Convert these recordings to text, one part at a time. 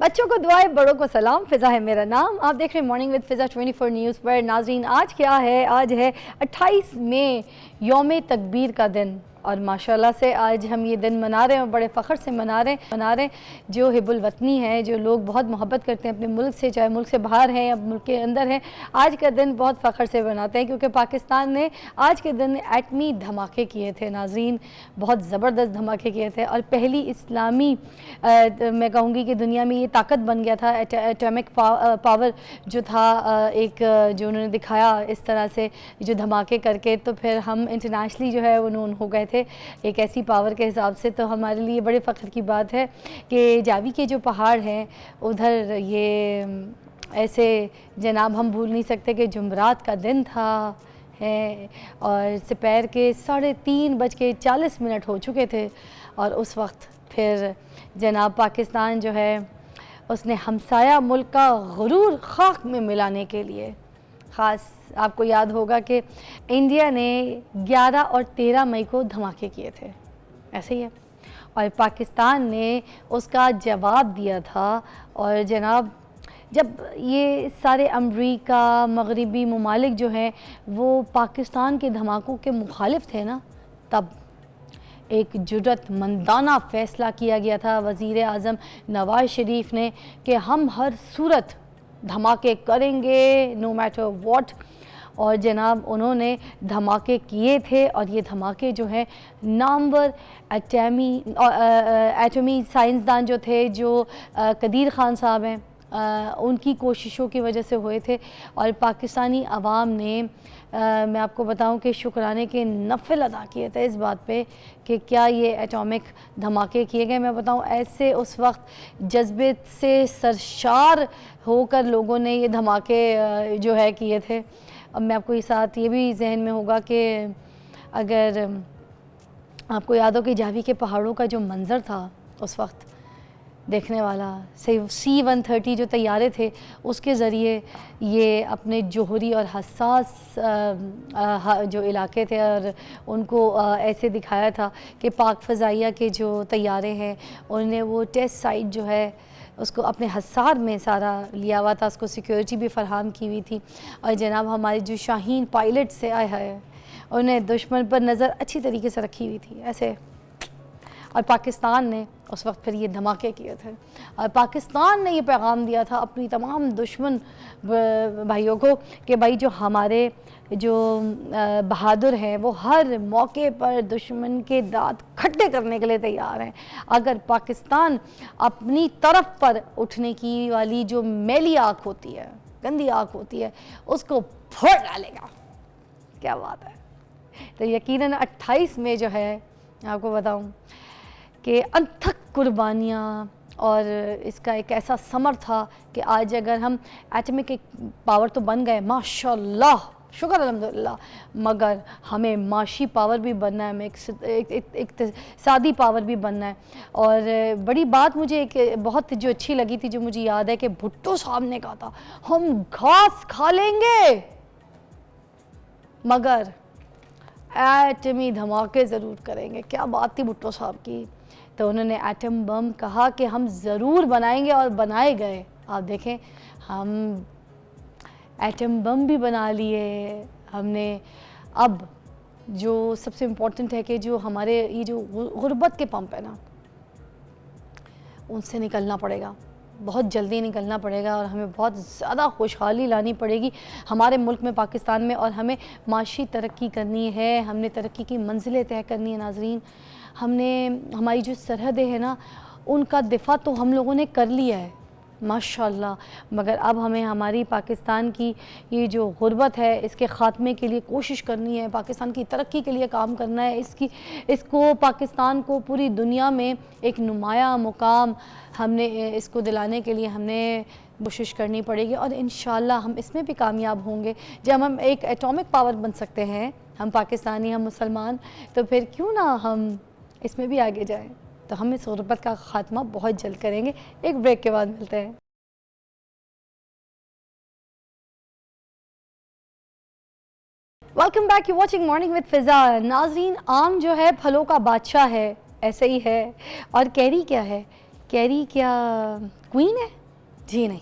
बच्चों को दुआएं, बड़ों को सलाम। फ़िज़ा है मेरा नाम। आप देख रहे हैं मॉर्निंग विद फ़िज़ा 24 न्यूज़ पर। नाज़रीन, आज क्या है? आज है 28 मई, यौम तकबीर का दिन। और माशाल्लाह से आज हम ये दिन मना रहे हैं और बड़े फ़ख्र से मना रहे हैं। जो हिब्बुल वतनी है, जो लोग बहुत मोहब्बत करते हैं अपने मुल्क से, चाहे मुल्क से बाहर हैं या मुल्क के अंदर हैं, आज का दिन बहुत फ़ख्र से मनाते हैं क्योंकि पाकिस्तान ने आज के दिन एटमी धमाके किए थे। नाज़रीन, बहुत ज़बरदस्त धमाके किए थे और पहली इस्लामी मैं कहूँगी कि दुनिया में ये ताकत बन गया था। एटॉमिक पावर जो था, एक जो उन्होंने दिखाया इस तरह से जो धमाके करके, तो फिर हम इंटरनेशनली जो है उन्होंने हो गए थे एक ऐसी पावर के हिसाब से। तो हमारे लिए बड़े फ़ख्र की बात है कि जावी के जो पहाड़ हैं उधर ये ऐसे जनाब हम भूल नहीं सकते कि जुमरात का दिन था है और दोपहर के 3:40 हो चुके थे। और उस वक्त फिर जनाब पाकिस्तान जो है उसने हमसाया मुल्क का गुरूर खाक में मिलाने के लिए, ख़ास आपको याद होगा कि इंडिया ने 11 और 13 मई को धमाके किए थे, ऐसे ही है, और पाकिस्तान ने उसका जवाब दिया था। और जनाब जब ये सारे अमरीका मगरिबी ममालिक जो हैं वो पाकिस्तान के धमाकों के मुखालिफ थे ना, तब एक जुर्रतमंदाना फ़ैसला किया गया था वज़ीर आज़म नवाज़ शरीफ ने कि हम हर सूरत धमाके करेंगे, नो मैटर व्हाट। और जनाब उन्होंने धमाके किए थे और ये धमाके जो हैं नामवर एटमी साइंसदान जो थे, जो कदीर ख़ान साहब हैं, उनकी कोशिशों की वजह से हुए थे। और पाकिस्तानी अवाम ने मैं आपको बताऊं कि शुक्राने के नफ़िल अदा किए थे इस बात पे कि क्या ये एटॉमिक धमाके किए गए। मैं बताऊं ऐसे उस वक्त जज्बे से सरशार होकर लोगों ने ये धमाके जो है किए थे। अब मैं आपको इस साथ ये भी जहन में होगा कि अगर आपको याद हो कि जावी के पहाड़ों का जो मंज़र था उस वक्त देखने वाला, C-130 जो तैयारे थे उसके ज़रिए ये अपने जोहरी और हसास जो इलाके थे और उनको ऐसे दिखाया था कि पाक फ़ज़ाइया के जो तैयारे हैं उन्हें वो टेस्ट साइट जो है उसको अपने हसार में सारा लिया हुआ था, उसको सिक्योरिटी भी फ़राहम की हुई थी। और जनाब हमारे जो शाहीन पायलट से आए हैं उन्हें दुश्मन पर नज़र अच्छी तरीके से रखी हुई थी ऐसे। और पाकिस्तान ने उस वक्त फिर ये धमाके किए थे और पाकिस्तान ने ये पैगाम दिया था अपनी तमाम दुश्मन भाइयों को कि भाई जो हमारे जो बहादुर हैं वो हर मौके पर दुश्मन के दांत खट्टे करने के लिए तैयार हैं। अगर पाकिस्तान अपनी तरफ पर उठने की वाली जो मैली आँख होती है, गंदी आँख होती है, उसको फोड़ डालेगा। क्या बात है। तो यकीनन 28 में जो है आपको बताऊं कि अनथक कुर्बानियाँ और इसका एक ऐसा समर था कि आज अगर हम एटमिक एक पावर तो बन गए माशाल्लाह, शुक्र अल्हम्दुलिल्लाह, मगर हमें माशी पावर भी बनना है, हमें इक़्तिसादी पावर भी बनना है। और बड़ी बात मुझे एक बहुत जो अच्छी लगी थी, जो मुझे याद है कि भुट्टो साहब ने कहा था हम घास खा लेंगे मगर एटमी धमाके ज़रूर करेंगे। क्या बात थी भुट्टो साहब की। तो उन्होंने एटम बम कहा कि हम ज़रूर बनाएंगे और बनाए गए। आप देखें, हम एटम बम भी बना लिए हमने। अब जो सबसे इम्पोर्टेंट है कि जो हमारे ये जो गुर्बत के पंप है ना, उनसे निकलना पड़ेगा, बहुत जल्दी निकलना पड़ेगा और हमें बहुत ज़्यादा खुशहाली लानी पड़ेगी हमारे मुल्क में, पाकिस्तान में। और हमें माशी तरक्की करनी है, हमने तरक्की की मंजिलें तय करनी है। नाज़रीन, हमने हमारी जो सरहदें हैं ना उनका दिफा तो हम लोगों ने कर लिया है माशाल्लाह, मगर अब हमें हमारी पाकिस्तान की ये जो गुर्बत है इसके ख़ात्मे के लिए कोशिश करनी है, पाकिस्तान की तरक्की के लिए काम करना है। इसको पाकिस्तान को पूरी दुनिया में एक नुमाया मुकाम हमने इसको दिलाने के लिए हमने कोशिश करनी पड़ेगी। और इंशाल्लाह हम इसमें भी कामयाब होंगे। जब हम एक एटॉमिक पावर बन सकते हैं, हम पाकिस्तानी, हम मुसलमान, तो फिर क्यों ना हम इसमें भी आगे जाएं। तो हम इस गुर्बत का ख़ात्मा बहुत जल्द करेंगे। एक ब्रेक के बाद मिलते हैं। Welcome back, you watching morning with Fiza. नाज़रीन, आम जो है फलों का बादशाह है, ऐसे ही है। और कैरी क्या है कैरी क्या क्वीन है? जी नहीं,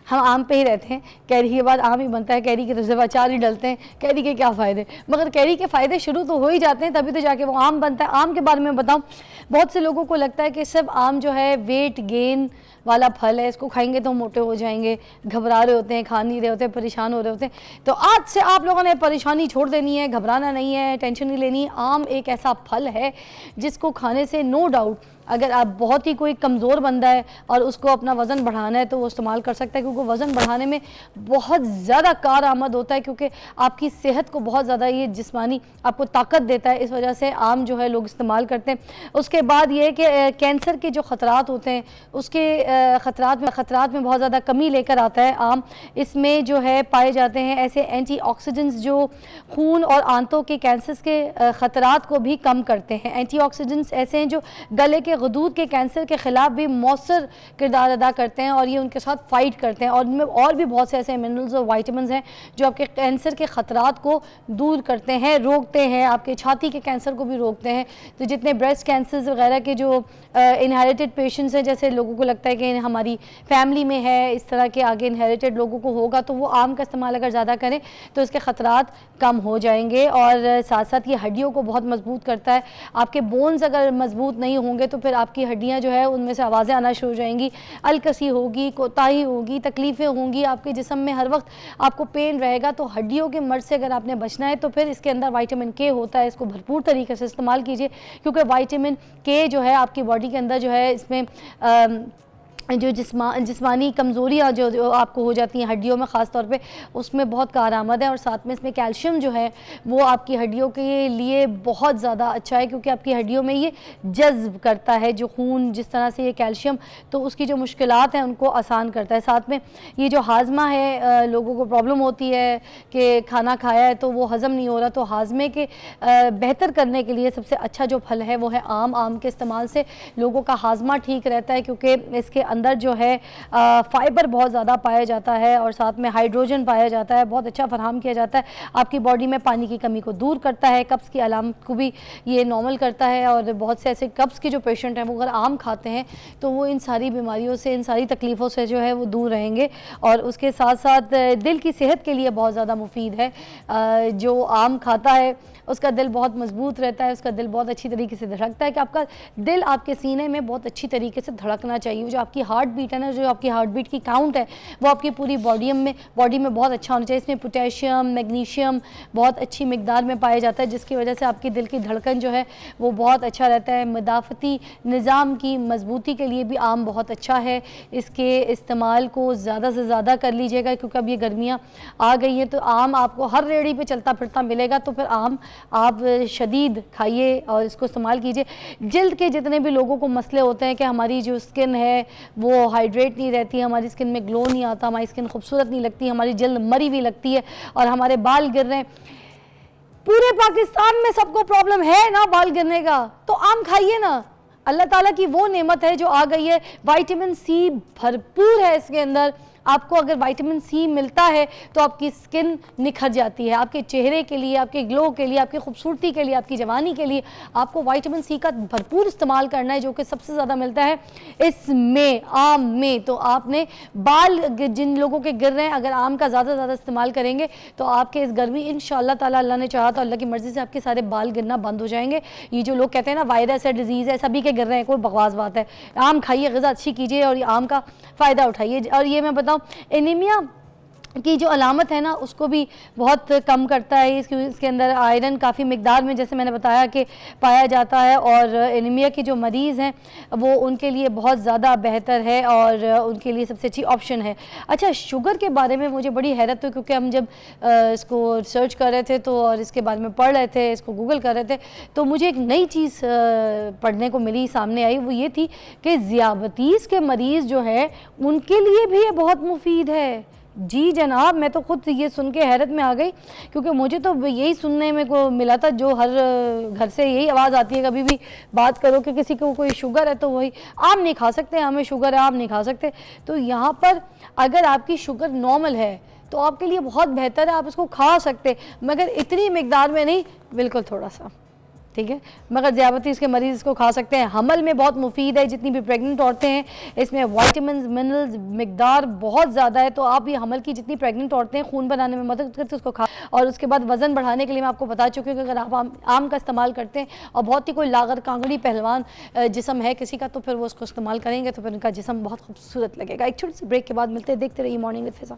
हम आम पे ही रहते हैं। कैरी के बाद आम ही बनता है, कैरी के तो सिर्फ अचार ही डलते हैं। कैरी के क्या फ़ायदे, मगर कैरी के फ़ायदे शुरू तो हो ही जाते हैं, तभी तो जाके वो आम बनता है। आम के बारे में बताऊं, बहुत से लोगों को लगता है कि सिर्फ आम जो है वेट गेन वाला फल है, इसको खाएंगे तो मोटे हो जाएंगे, घबरा रहे होते हैं, खा नहीं रहे होते हैं, परेशान हो रहे होते हैं। तो आज से आप लोगों ने परेशानी छोड़ देनी है, घबराना नहीं है, टेंशन नहीं लेनी। आम एक ऐसा फल है जिसको खाने से नो डाउट अगर आप बहुत ही कोई कमज़ोर बंदा है और उसको अपना वज़न बढ़ाना है तो वो इस्तेमाल कर सकता है, क्योंकि वज़न बढ़ाने में बहुत ज़्यादा कारआमद होता है, क्योंकि आपकी सेहत को बहुत ज़्यादा ये जिस्मानी आपको ताकत देता है। इस वजह से आम जो है लोग इस्तेमाल करते हैं। उसके बाद ये है कि कैंसर के जो ख़तरात होते हैं उसके ख़तरात में बहुत ज़्यादा कमी लेकर आता है आम। इसमें जो है पाए जाते हैं ऐसे एंटीऑक्सीडेंट्स जो खून और आंतों के कैंसर के ख़तरात को भी कम करते हैं। एंटीऑक्सीडेंट्स ऐसे हैं जो गले के गदूद के कैंसर के ख़िलाफ़ भी मौसर किरदार अदा करते हैं और ये उनके साथ फ़ाइट करते हैं। और इनमें और भी बहुत से ऐसे मिनरल्स और वाइटामिन हैं जो आपके कैंसर के ख़तरात को दूर करते हैं, रोकते हैं, आपके छाती के कैंसर को भी रोकते हैं। तो जितने ब्रेस्ट कैंसर वगैरह के जो इनहेरिटेड पेशेंट्स हैं, जैसे लोगों को लगता है कि हमारी फैमिली में है, इस तरह के आगे इनहेरिटेड लोगों को होगा, तो वो आम का इस्तेमाल अगर ज़्यादा करें तो इसके ख़तरात कम हो जाएंगे। और साथ साथ ये हड्डियों को बहुत मजबूत करता है। आपके बोन्स अगर मजबूत नहीं होंगे तो फिर आपकी हड्डियां जो है उनमें से आवाज़ें आना शुरू हो जाएंगी, अलकसी होगी, कोताही होगी, तकलीफ़ें होंगी, आपके जिस्म में हर वक्त आपको पेन रहेगा। तो हड्डियों के मर्ज से अगर आपने बचना है तो फिर इसके अंदर विटामिन के होता है, इसको भरपूर तरीके से इस्तेमाल कीजिए, क्योंकि विटामिन के जो है आपकी बॉडी के अंदर जो है इसमें जो जिस्मानी कमज़ोरियाँ जो आपको हो जाती हैं हड्डियों में ख़ास तौर पे, उसमें बहुत कारआमद है। और साथ में इसमें कैल्शियम जो है वो आपकी हड्डियों के लिए बहुत ज़्यादा अच्छा है, क्योंकि आपकी हड्डियों में ये जज़्ब करता है जो खून, जिस तरह से ये कैल्शियम तो उसकी जो मुश्किलात हैं उनको आसान करता है। साथ में ये जो हाजमा है, लोगों को प्रॉब्लम होती है कि खाना खाया है तो वो हज़म नहीं हो रहा, तो हाजमे के बेहतर करने के लिए सबसे अच्छा जो फल है वो है आम। आम के इस्तेमाल से लोगों का हाजमा ठीक रहता है, क्योंकि इसके अंदर जो है फाइबर बहुत ज़्यादा पाया जाता है और साथ में हाइड्रोजन पाया जाता है, बहुत अच्छा फराहम किया जाता है। आपकी बॉडी में पानी की कमी को दूर करता है, कब्ज़ की अलामत को भी ये नॉर्मल करता है। और बहुत से ऐसे कब्ज़ के जो पेशेंट हैं वो अगर आम खाते हैं तो वो इन सारी बीमारियों से, इन सारी तकलीफ़ों से जो है वो दूर रहेंगे। और उसके साथ साथ दिल की सेहत के लिए बहुत ज़्यादा मुफीद है। जो आम खाता है उसका दिल बहुत मजबूत रहता है, उसका दिल बहुत अच्छी तरीके से धड़कता है, कि आपका दिल आपके सीने में बहुत अच्छी तरीके से धड़कना चाहिए। जो आपकी हार्ट बीट है ना, जो आपकी हार्ट बीट की काउंट है वो आपकी पूरी बॉडी में बहुत अच्छा होना चाहिए। इसमें पोटेशियम, मैग्नीशियम बहुत अच्छी मिकदार में पाया जाता है, जिसकी वजह से आपकी दिल की धड़कन जो है वो बहुत अच्छा रहता है। मदाफ़ती निज़ाम की मजबूती के लिए भी आम बहुत अच्छा है। इसके इस्तेमाल को ज़्यादा से ज़्यादा कर लीजिएगा, क्योंकि अब ये गर्मियाँ आ गई हैं तो आम आपको हर रेडी पे चलता फिरता मिलेगा, तो फिर आम आप शदीद खाइए और इसको इस्तेमाल कीजिए। जल्द के जितने भी लोगों को मसले होते हैं कि हमारी जो स्किन है वो हाइड्रेट नहीं रहती, हमारी स्किन में ग्लो नहीं आता, हमारी स्किन खूबसूरत नहीं लगती, हमारी जल्द मरी हुई लगती है और हमारे बाल गिर रहे हैं, पूरे पाकिस्तान में सबको प्रॉब्लम है ना बाल गिरने का, तो आम खाइए ना। अल्लाह ताला की वो नेमत है जो आ गई है, विटामिन सी भरपूर है इसके अंदर। आपको अगर विटामिन सी मिलता है तो आपकी स्किन निखर जाती है। आपके चेहरे के लिए, आपके ग्लो के लिए, आपकी खूबसूरती के लिए, आपकी जवानी के लिए आपको विटामिन सी का भरपूर इस्तेमाल करना है, जो कि सबसे ज़्यादा मिलता है इसमें, आम में। तो आपने बाल जिन लोगों के गिर रहे हैं, अगर आम का ज़्यादा से ज़्यादा इस्तेमाल करेंगे तो आपके इस गर्मी इंशाअल्लाह ताला, अल्लाह ने चाहा तो अल्लाह की मर्ज़ी से आपके सारे बाल गिरना बंद हो जाएंगे। ये जो लोग कहते हैं ना वायरस है, डिजीज़ है, सभी के गिर रहे हैं, कोई बकवास बात है। आम खाइए, ग़िज़ा अच्छी कीजिए और आम का फ़ायदा उठाइए। और ये मैं बताऊँ, एनीमिया की जो अलामत है ना उसको भी बहुत कम करता है। इसके अंदर आयरन काफ़ी मिकदार में, जैसे मैंने बताया, कि पाया जाता है। और एनीमिया के जो मरीज़ हैं वो उनके लिए बहुत ज़्यादा बेहतर है और उनके लिए सबसे अच्छी ऑप्शन है। अच्छा, शुगर के बारे में मुझे बड़ी हैरत हुई, क्योंकि हम जब इसको सर्च कर रहे थे तो और इसके बारे में पढ़ रहे थे, इसको गूगल कर रहे थे, तो मुझे एक नई चीज़ पढ़ने को मिली, सामने आई। वो ये थी कि ज़ियाबतीस के मरीज़ जो है उनके लिए भी ये बहुत मुफीद है। जी जनाब, मैं तो खुद ये सुन के हैरत में आ गई, क्योंकि मुझे तो यही सुनने में को मिला था, जो हर घर से यही आवाज़ आती है, कभी भी बात करो कि किसी को कोई शुगर है तो वही आम नहीं खा सकते, हमें शुगर है आम नहीं खा सकते। तो यहाँ पर अगर आपकी शुगर नॉर्मल है तो आपके लिए बहुत बेहतर है, आप इसको खा सकते, मगर इतनी मिकदार में नहीं, बिल्कुल थोड़ा सा, ठीक है, मगर ज़ियाबतीस के मरीज़ इसको खा सकते हैं। हमल में बहुत मुफीद है, जितनी भी प्रेग्नेंट औरतें हैं इसमें वाइटामिन मिनरल्स मिकदार बहुत ज़्यादा है। तो आप ये हमल की जितनी प्रेग्नेंट औरतें खून बनाने में मदद करते हैं उसको खा। और उसके बाद वज़न बढ़ाने के लिए मैं आपको बता चुकी हूँ कि अगर आप आम का इस्तेमाल करते हैं और बहुत ही कोई लागत कांगड़ी पहलवान जिस्म है किसी का, तो फिर वो उसको इस्तेमाल करेंगे तो फिर उनका जिस्म बहुत खूबसूरत लगेगा। एक छोटे से ब्रेक के बाद मिलते हैं, देखते रहिए morning with Fiza.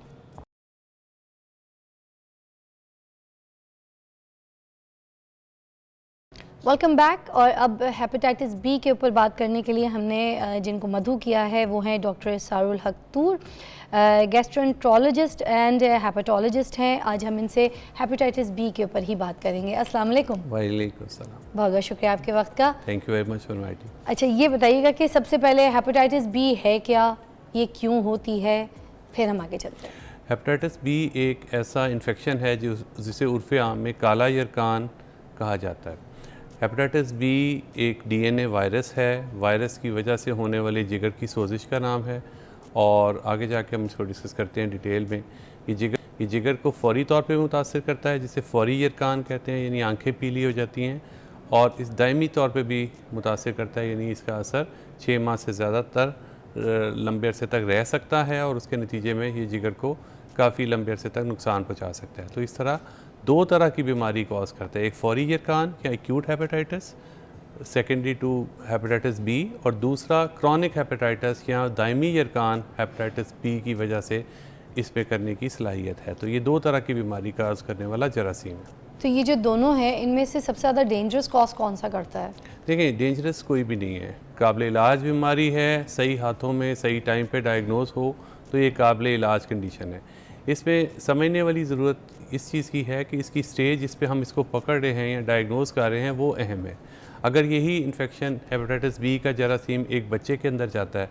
Welcome back. और अब हेपेटाइटिस बी के ऊपर बात करने के लिए हमने जिनको मधु किया है वो हैं डॉक्टर सारुल हक तूर, गैस्ट्रोएंटरोलॉजिस्ट एंड हेपेटोलॉजिस्ट हैं। आज हम इनसे हेपेटाइटिस बी के ऊपर ही बात करेंगे। अस्सलाम वालेकुम। वालेकुम सलाम। बहुत बहुत शुक्रिया आपके वक्त का। Thank you very much for inviting. अच्छा, ये बताइएगा कि सबसे पहले हेपेटाइटिस बी है क्या, ये क्यों होती है, फिर हम आगे चलते हैं। हेपेटाइटिस बी एक ऐसा इन्फेक्शन है जिसे उर्फ़ आम में काला यरकान कहा जाता है। हेपेटाइटिस बी एक डीएनए वायरस है। वायरस की वजह से होने वाली जिगर की सोजिश का नाम है, और आगे जाके हम इसको डिस्कस करते हैं डिटेल में। ये जिगर को फौरी तौर पे मुतासर करता है, जिसे फौरी यरकान कहते हैं, यानी आंखें पीली हो जाती हैं। और इस दायमी तौर पे भी मुतासर करता है, यानी इसका असर 6 माह से ज़्यादातर लंबे अरसे तक रह सकता है, और उसके नतीजे में ये जिगर को काफ़ी लंबे अरसे तक नुकसान पहुँचा सकता है। तो इस तरह 2 तरह की बीमारी कॉज करता है, एक फौरी यरकान या acute hepatitis secondary to hepatitis B, और दूसरा क्रॉनिक हेपेटाइटिस या दायमी यरकान हेपेटाइटिस बी की वजह से इसमें करने की सलाहियत है। तो ये 2 तरह की बीमारी का अर्ज करने वाला जरासीम है। तो ये जो दोनों हैं इनमें से सबसे ज़्यादा डेंजरस कॉज कौन सा करता है? देखिए, डेंजरस कोई भी नहीं है, काबिल इलाज बीमारी है। सही हाथों में सही टाइम पे डायग्नोज हो तो ये काबिल इलाज कंडीशन है। इसमें समझने वाली ज़रूरत इस चीज़ की है कि इसकी स्टेज जिस पे हम इसको पकड़ रहे हैं या डायग्नोज कर रहे हैं वो अहम है। अगर यही इन्फेक्शन हेपेटाइटिस बी का जरासीम एक बच्चे के अंदर जाता है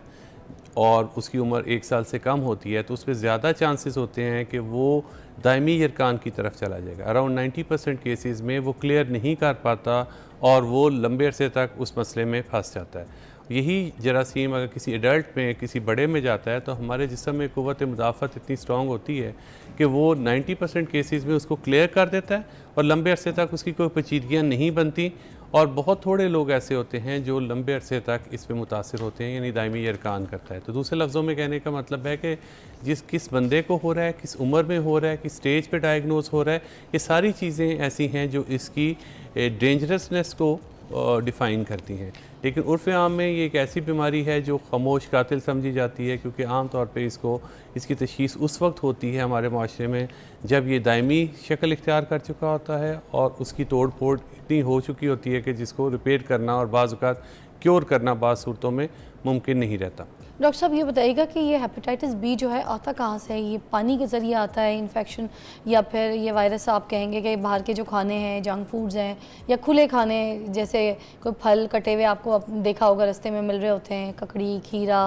और उसकी उम्र 1 साल से कम होती है, तो उसमें ज़्यादा चांसेस होते हैं कि वो दायमी यरकान की तरफ चला जाएगा। अराउंड 90% केसेस में वो क्लियर नहीं कर पाता और वो लंबे अरसे तक उस मसले में फंस जाता है। यही जरासीम अगर किसी एडल्ट में, किसी बड़े में जाता है, तो हमारे जिस्म में क़ुव्वत मुदाफ़त इतनी स्ट्रॉन्ग होती है कि वो 90% केसेस में उसको क्लियर कर देता है और लंबे अरसे तक उसकी कोई पेचीदगियाँ नहीं बनती। और बहुत थोड़े लोग ऐसे होते हैं जो लंबे अरसे तक इस पे मुतासिर होते हैं, यानी दायमी यरकान करता है। तो दूसरे लफ्ज़ों में कहने का मतलब है कि किस बंदे को हो रहा है, किस उम्र में हो रहा है, किस स्टेज पे डायग्नोज हो रहा है, ये सारी चीज़ें ऐसी हैं जो इसकी डेंजरसनेस को डिफ़ाइन करती हैं। लेकिन उर्फ़ आम में ये एक ऐसी बीमारी है जो खामोश कातिल समझी जाती है, क्योंकि आम तौर पे इसकी तशख़ीस उस वक्त होती है हमारे माशरे में जब ये दायमी शक्ल इख्तियार कर चुका होता है और उसकी तोड़ फोड़ इतनी हो चुकी होती है कि जिसको रिपेयर करना और बाज़ औक़ात क्योर करना बाज़ सूरतों में मुमकिन नहीं रहता। डॉक्टर साहब, ये बताइएगा कि ये हेपेटाइटिस बी जो है आता कहाँ से है? ये पानी के ज़रिए आता है इन्फेक्शन, या फिर ये वायरस आप कहेंगे कि बाहर के जो खाने हैं, जंक फूड्स हैं, या खुले खाने जैसे कोई फल कटे हुए आपको देखा होगा रास्ते में मिल रहे होते हैं, ककड़ी, खीरा,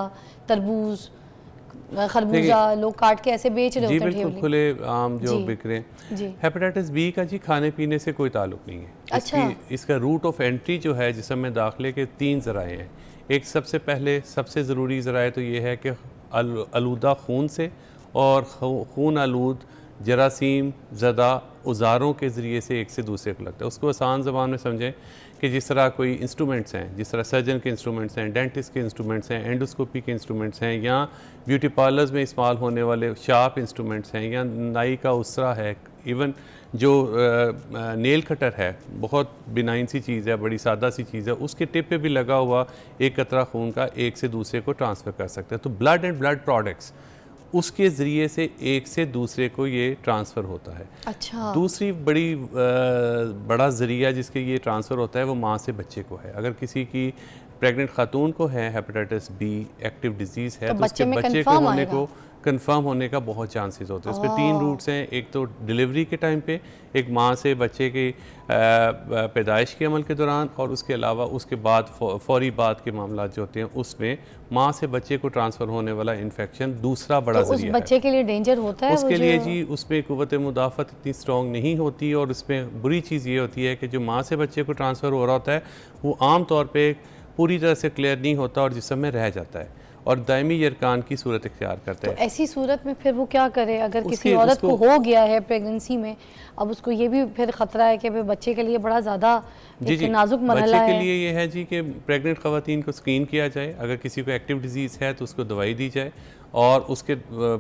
तरबूज, खरबूजा, लोग काट के ऐसे बेच रहे होते हैं। बिल्कुल खुले आम जो बिक रहे हैं। हेपेटाइटिस बी का जी खाने पीने से कोई ताल्लुक़ नहीं है। अच्छा। इसका रूट ऑफ एंट्री जो है जिस्म में दाखिले के 3 ज़राए हैं। एक सबसे पहले सबसे ज़रूरी ज़राए तो ये है कि आलूदा खून से, और खून आलूद जरासीम ज़दा औज़ारों के ज़रिए से एक से दूसरे को लगता है। उसको आसान ज़बान में समझें कि जिस तरह कोई इंस्ट्रूमेंट्स हैं, जिस तरह सर्जन के इंस्ट्रूमेंट्स हैं, डेंटिस्ट के इंस्ट्रूमेंट्स हैं, एंडोस्कोपी के इंस्ट्रूमेंट्स हैं, या ब्यूटी पार्लर्स में इस्तेमाल होने वाले शार्प इंस्ट्रूमेंट्स हैं, या नाई का उसरा है, इवन जो नेल कटर है, बहुत बिनाइन सी चीज़ है, बड़ी सादा सी चीज़ है, उसके टिप पे भी लगा हुआ एक कतरा खून का एक से दूसरे को ट्रांसफ़र कर सकता है। तो ब्लड एंड ब्लड प्रोडक्ट्स उसके ज़रिए से एक से दूसरे को ये ट्रांसफ़र होता है। अच्छा। दूसरी बड़ा ज़रिया जिसके ये ट्रांसफ़र होता है वो माँ से बच्चे को है। अगर किसी की प्रेग्नेंट खातून को है हेपेटाइटिस बी एक्टिव डिजीज़ है, तो उसके बच्चे को कंफर्म होने का बहुत चांसेस होते हैं। उसमें 3 रूट्स हैं। एक तो डिलीवरी के टाइम पे, एक माँ से बच्चे की पैदाइश के अमल के दौरान, और उसके अलावा उसके बाद फौरी बाद के मामला जो होते हैं उसमें माँ से बच्चे को ट्रांसफ़र होने वाला इन्फेक्शन दूसरा बड़ा तो ज़रिया है। बच्चे के लिए डेंजर होता है उसके लिए जी उसमें क़ुव्वत मुदाफ़त इतनी स्ट्रॉन्ग नहीं होती, और उसमें बुरी चीज़ ये होती है कि जो माँ से बच्चे को ट्रांसफ़र हो रहा होता है वो आम तौर पर पूरी तरह से क्लियर नहीं होता और जिस्म में रह जाता है, और दायमी यरकान की सूरत इख्तियार करता तो है। ऐसी सूरत में फिर वो क्या करे अगर किसी उसके- औरत को उसको- हो गया है प्रेगनेंसी में, अब उसको ये भी फिर ख़तरा है कि भाई बच्चे के लिए बड़ा ज़्यादा जी एक जी, नाजुक मरहला बच्चे के है। लिए ये है जी कि प्रेग्नेंट ख़वातीन को स्क्रीन किया जाए, अगर किसी को एक्टिव डिजीज़ है तो उसको दवाई दी जाए, और उसके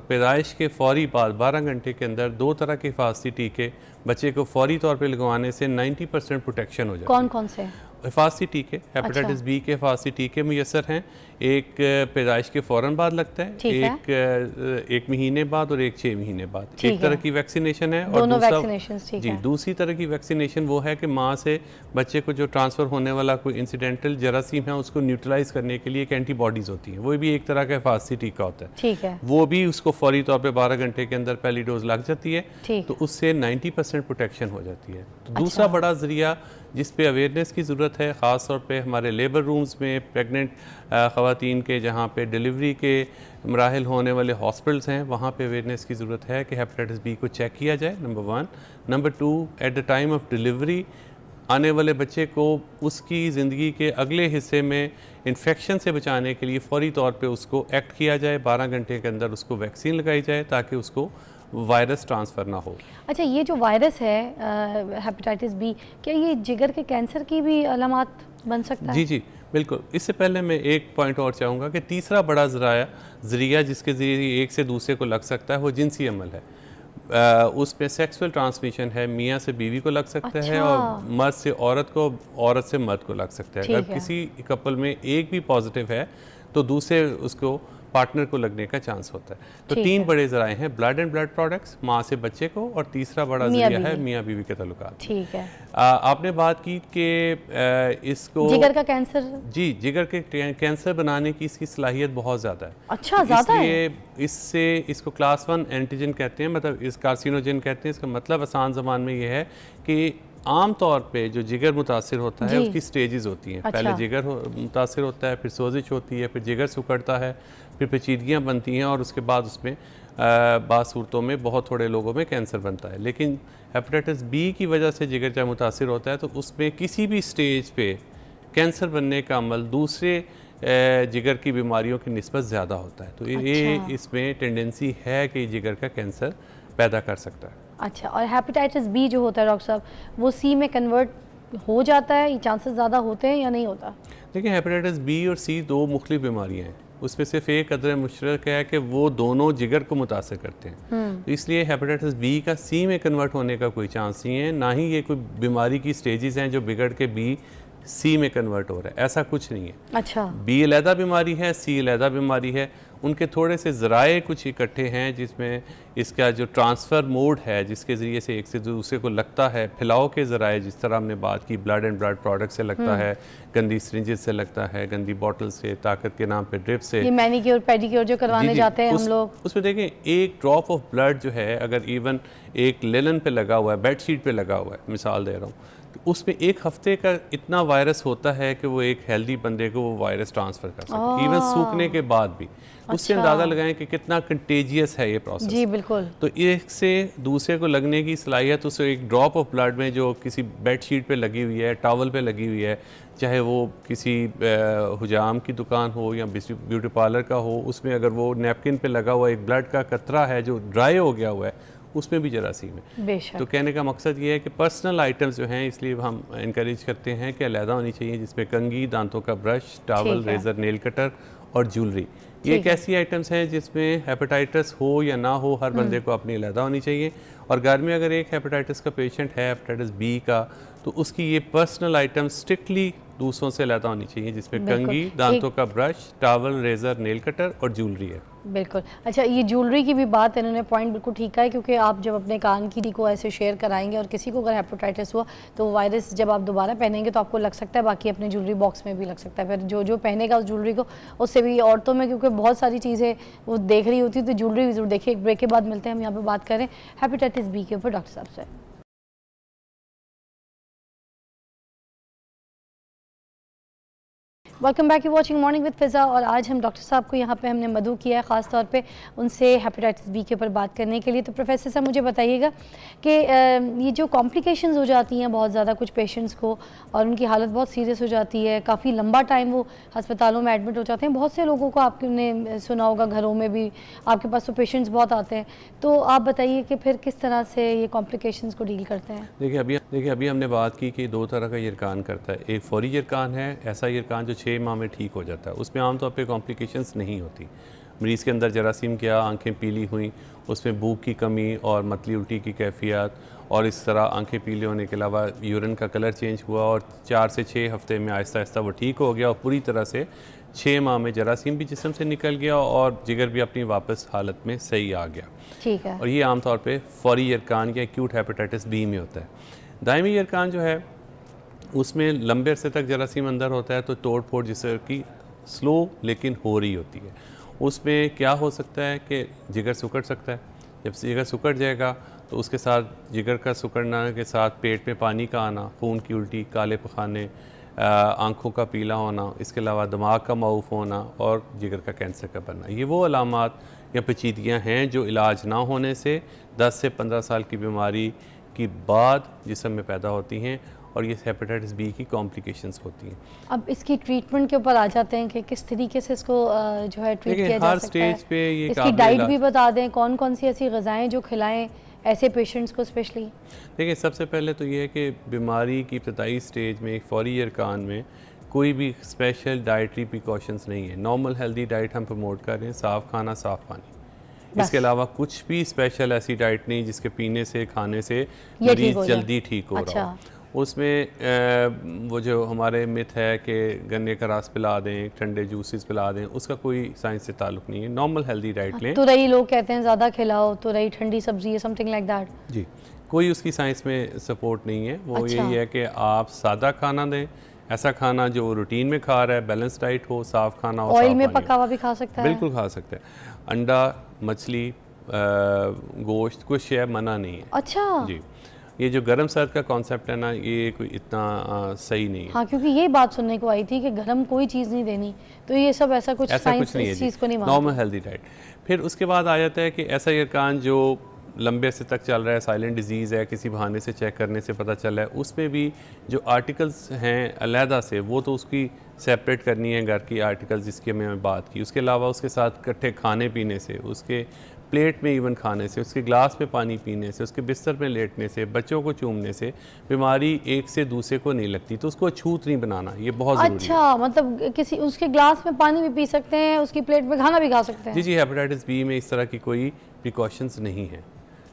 पैदाइश के फ़ौरी बाद 12 घंटे के अंदर 2 तरह के हिफाजती टीके बच्चे को फ़ौरी तौर पे लगवाने से 90% प्रोटेक्शन हो जाती है। कौन कौन से? हिफाजती टीके, हेपेटाइटिस बी के हिफाजती टीके मुयसर हैं। एक पैदाइश के फ़ौरन बाद लगता है, ठीक है। एक महीने बाद और एक 6 महीने बाद। ठीक एक तरह है। की वैक्सीनेशन है, और दोनों दूसरा वैक्सीनेशंस, ठीक जी है। दूसरी तरह की वैक्सीनेशन वो है कि माँ से बच्चे को जो ट्रांसफ़र होने वाला कोई इंसिडेंटल जरासीम है उसको न्यूट्रलाइज करने के लिए एक एंटीबॉडीज़ होती हैं, वो भी एक तरह का हिफाजती टीका होता है। ठीक है। वो भी उसको फौरी तौर पे 12 घंटे के अंदर पहली डोज लग जाती है, ठीक। तो उससे 90% प्रोटेक्शन हो जाती है। तो दूसरा बड़ा ज़रिया जिस पे अवेयरनेस की ज़रूरत है, ख़ास तौर पे हमारे लेबर रूम्स में प्रेग्नेंट ख़वातीन के जहाँ पे डिलीवरी के मराहल होने वाले हॉस्पिटल्स हैं, वहाँ पे अवेयरनेस की ज़रूरत है कि हेपेटाइटिस बी को चेक किया जाए, number 1। Number 2, at the time of delivery आने वाले बच्चे को उसकी ज़िंदगी के अगले हिस्से में इन्फेक्शन से बचाने के लिए फ़ौरी तौर पे उसको एक्ट किया जाए, 12 घंटे के अंदर उसको वैक्सीन लगाई जाए ताकि उसको वायरस ट्रांसफ़र ना हो। अच्छा, ये जो वायरस है हेपेटाइटिस बी, क्या ये जिगर के कैंसर की भी अलामत बन सकता है? जी जी बिल्कुल। इससे पहले मैं एक पॉइंट और चाहूँगा कि तीसरा बड़ा ज़रिया जिसके ज़रिए एक से दूसरे को लग सकता है वो जिनसी अमल है। उसमें सेक्सुअल ट्रांसमिशन है, मियाँ से बीवी को लग सकता है, अच्छा। और मर्द से औरत को, औरत से मर्द को लग सकता है। ठीक अगर है। किसी कपल में एक भी पॉजिटिव है तो दूसरे उसको पार्टनर को लगने का चांस होता है। तो ठीक 3 है। बड़े ज़राए हैं, ब्लड एंड ब्लड प्रोडक्ट्स माँ से बच्चे को, और तीसरा बड़ा मियाँ ज़रिया है बीवी। मियाँ बीवी के ताल्लुकात। ठीक है। आपने बात की कि इसको जिगर का कैंसर? जी, जिगर के कैंसर बनाने की इसकी सलाहियत बहुत ज़्यादा है। अच्छा, ज़्यादा है? इसलिए इससे इसको क्लास 1 एंटीजन कहते हैं, मतलब इस कार्सिनोजन कहते हैं। इसका मतलब आसान ज़बान में ये है कि आम तौर पे जो जिगर मुतासिर होता है जी। उसकी स्टेजेस होती हैं। अच्छा। पहले जिगर मुतासिर होता है, फिर सोजिश होती है, फिर जिगर सिकुड़ता है, फिर पेचीदगियाँ बनती हैं, और उसके बाद उसमें बाज़ सूरतों में बहुत थोड़े लोगों में कैंसर बनता है। लेकिन हेपेटाइटिस बी की वजह से जिगर जब मुतासिर होता है तो उसमें किसी भी स्टेज पे कैंसर बनने का अमल दूसरे जिगर की बीमारियों की निस्बत ज़्यादा होता है। तो ये अच्छा। इसमें टेंडेंसी है कि जिगर का कैंसर पैदा कर सकता है। अच्छा, और हेपेटाइटिस बी जो होता है डॉक्टर साहब, वो सी में कन्वर्ट हो जाता है, ये चांसेस ज़्यादा होते हैं या नहीं होता? देखिए, हेपेटाइटिस बी और सी 2 मुख्तलिफ बीमारियाँ हैं। उसमें सिर्फ एक कदर मुश्तरक है कि वो दोनों जिगर को मुतासर करते हैं, तो इसलिए हेपेटाइटिस बी का सी में कन्वर्ट होने का कोई चांस नहीं है, ना ही ये कोई बीमारी की स्टेजेस हैं जो बिगड़ के बी सी में कन्वर्ट हो रहा है, ऐसा कुछ नहीं है। अच्छा। बी अलहदा बीमारी है, सी अलहदा बीमारी है। उनके थोड़े से ज़राए कुछ इकट्ठे हैं जिसमें इसका जो ट्रांसफ़र मोड है जिसके ज़रिए से एक से दूसरे को लगता है, फैलाव के ज़राए जिस तरह हमने बात की, ब्लड एंड ब्लड प्रोडक्ट से लगता है, गंदी सिरिंजेस से लगता है, गंदी बॉटल से, ताकत के नाम पे ड्रिप से, ये मैनीक्योर पेडिक्योर जो करवाने जाते हैं हम लोग, उसमें देखें एक ड्रॉप ऑफ ब्लड जो है अगर इवन एक लेलन पे लगा हुआ है, बेडशीट पे लगा हुआ है, मिसाल दे रहा हूँ, तो उसमें एक हफ्ते का इतना वायरस होता है कि वो एक हेल्दी बंदे को वो वायरस ट्रांसफ़र कर सकता है, इवन सूखने के बाद भी। उससे अंदाज़ा लगाएं कि कितना कंटेजियस है ये प्रोसेस। जी बिल्कुल। तो एक से दूसरे को लगने की सलाहियत उस एक ड्रॉप ऑफ ब्लड में जो किसी बेडशीट पे लगी हुई है, टॉवल पे लगी हुई है, चाहे वो किसी हुजाम की दुकान हो या ब्यूटी पार्लर का हो, उसमें अगर वो नैपकिन पे लगा हुआ एक ब्लड का कतरा है जो ड्राई हो गया हुआ है, उसमें भी जरासीम है। बेशक। तो कहने का मकसद ये है कि पर्सनल आइटम्स जो हैं, इसलिए हम इंकरेज करते हैं कि अलहदा होनी चाहिए, जिसमें कंघी, दांतों का brush, towel, razor, nail cutter और ज्वेलरी। ये एक ऐसी आइटम्स हैं जिसमें हेपेटाइटिस हो या ना हो, हर बंदे को अपनी अलहदा होनी चाहिए। और घर में अगर एक हेपेटाइटिस का पेशेंट है, हेपेटाइटिस बी का, तो उसकी ये पर्सनल आइटम्स स्ट्रिक्टली दूसरों से अलहदा होनी चाहिए, जिसमें कंघी, दांतों का brush, towel, razor, nail cutter और ज्वेलरी है। बिल्कुल। अच्छा, ये ज्वेलरी की भी बात इन्होंने पॉइंट बिल्कुल ठीक है, क्योंकि आप जब अपने कान की को ऐसे शेयर कराएंगे और किसी को अगर हेपेटाइटिस हुआ तो वायरस जब आप दोबारा पहनेंगे तो आपको लग सकता है, बाकी अपने ज्वेलरी बॉक्स में भी लग सकता है। फिर जो जो पहनेगा उस ज्वेलरी को, उससे भी औरतों में क्योंकि बहुत सारी चीज़ें वो देख रही होती है, तो ज्वेलरी भी जरूर देखिए। एक ब्रेक के बाद मिलते हैं, हम यहाँ पर बात करें हेपेटाइटिस बी के ऊपर डॉक्टर साहब से। Welcome back, you watching morning with Fiza. और आज हम डॉक्टर साहब को यहाँ पे हमने मदऊ किया है, ख़ास तौर पे उनसे हेपेटाइटिस बी के ऊपर बात करने के लिए। तो प्रोफेसर साहब मुझे बताइएगा कि ये जो कॉम्प्लिकेशंस हो जाती हैं बहुत ज़्यादा कुछ पेशेंट्स को, और उनकी हालत बहुत सीरियस हो जाती है, काफ़ी लंबा टाइम वो अस्पतालों में एडमिट हो जाते हैं। बहुत से लोगों को आपने सुना होगा, घरों में भी आपके पास तो पेशेंट्स बहुत आते हैं। तो आप बताइए कि फिर किस तरह से ये कॉम्प्लिकेशंस को डील करते हैं। देखिए अभी हमने बात की कि दो तरह का यरकान करता है। एक फौरी यरकान है, ऐसा यरकान जो 6 माह में ठीक हो जाता है। उसमें आमतौर पे कॉम्प्लिकेशंस नहीं होती। मरीज़ के अंदर जरासीम गया, आंखें पीली हुई, उसमें भूख की कमी और मतली उल्टी की कैफियत, और इस तरह आंखें पीले होने के अलावा यूरिन का कलर चेंज हुआ, और 4 से 6 हफ्ते में आहिस्ता आहिस्ता वो ठीक हो गया, और पूरी तरह से 6 माह में जरासीम भी जिस्म से निकल गया और जिगर भी अपनी वापस हालत में सही आ गया। ठीक है। और ये आमतौर पे फौरी यरकान या एक्यूट हेपेटाइटिस बी में होता है। दायमी यरकान जो है उसमें लंबे अरसे तक जरासीम अंदर होता है, तो तोड़ फोड़ जिससे कि स्लो लेकिन हो रही होती है। उसमें क्या हो सकता है कि जिगर सिकुड़ सकता है। जब जिगर सिकुड़ जाएगा तो उसके साथ जिगर का सिकुड़ना के साथ पेट में पानी का आना, खून की उल्टी, काले पखाने, आँखों का पीला होना, इसके अलावा दिमाग का माऊफ होना और जिगर का कैंसर का बनना, ये वो अलामात या पेचीदगियाँ हैं जो इलाज ना होने से 10 से 15 साल की बीमारी की बाद जिस्म में पैदा होती हैं, और ये हेपेटाइटिस बी की कॉम्प्लिकेशंस होती हैं। अब इसकी ट्रीटमेंट के ऊपर आ जाते हैं कि किस तरीके से इसको जो है ट्रीट किया जा सकता है। हर स्टेज पे ये इसकी डाइट भी बता दें, कौन कौन सी ऐसी ग़िज़ाएँ जो खिलाएं ऐसे पेशेंट्स को स्पेशली। देखिए सबसे पहले तो ये है कि बीमारी की इब्तदाई स्टेज में एक फौरी यरकान में कोई भी स्पेशल डाइटरी प्रिकॉशंस नहीं है। नॉर्मल हेल्दी डाइट हम प्रमोट कर रहे हैं, साफ़ खाना, साफ़ पानी। इसके अलावा कुछ भी स्पेशल ऐसी डाइट नहीं जिसके पीने से, खाने से मरीज जल्दी ठीक हो रहा हो। उसमें वो जो हमारे मिथ है कि गन्ने का रस पिला दें, ठंडे जूसेस पिला दें, उसका कोई साइंस से ताल्लुक़ नहीं है। नॉर्मल हेल्दी डाइट लें। तुरई लोग कहते हैं ज़्यादा खिलाओ, तुरई ठंडी सब्जी है, समथिंग लाइक दैट। जी, कोई उसकी साइंस में सपोर्ट नहीं है। वो यही है कि आप सादा खाना दें, ऐसा खाना जो रूटीन में खा रहा है, बैलेंस डाइट हो, साफ़ खाना हो। ऑयल में पका हुआ भी खा सकता है? बिल्कुल खा सकते हैं। अंडा, मछली, गोश्त, कुछ शय मना नहीं है। अच्छा जी, ये जो गर्म सर्द का कॉन्सेप्ट है ना, ये कोई इतना सही नहीं है। हाँ, क्योंकि ये बात सुनने को आई थी कि गर्म कोई चीज़ नहीं देनी, तो ये सब ऐसा कुछ साइंस नहीं इस चीज़ को नहीं मानती। Normal healthy diet. फिर उसके बाद आ जाता है कि ऐसा यरकान जो लंबे अरसे तक चल रहा है, साइलेंट डिजीज़ है, किसी बहाने से चेक करने से पता चला है, उसमें भी जो आर्टिकल्स हैं अलहदा से, वो तो उसकी सेपरेट करनी है, घर की आर्टिकल्स जिसकी मैं बात की। उसके अलावा उसके साथ इकट्ठे खाने पीने से, उसके प्लेट में इवन खाने से, उसके ग्लास में पानी पीने से, उसके बिस्तर में लेटने से, बच्चों को चूमने से बीमारी एक से दूसरे को नहीं लगती। तो उसको अछूत नहीं बनाना, ये बहुत ज़रूरी है। अच्छा, मतलब किसी उसके ग्लास में पानी भी पी सकते हैं, उसकी प्लेट में खाना भी खा सकते हैं? जी, हेपेटाइटिस बी में इस तरह की कोई प्रिकॉशंस नहीं है,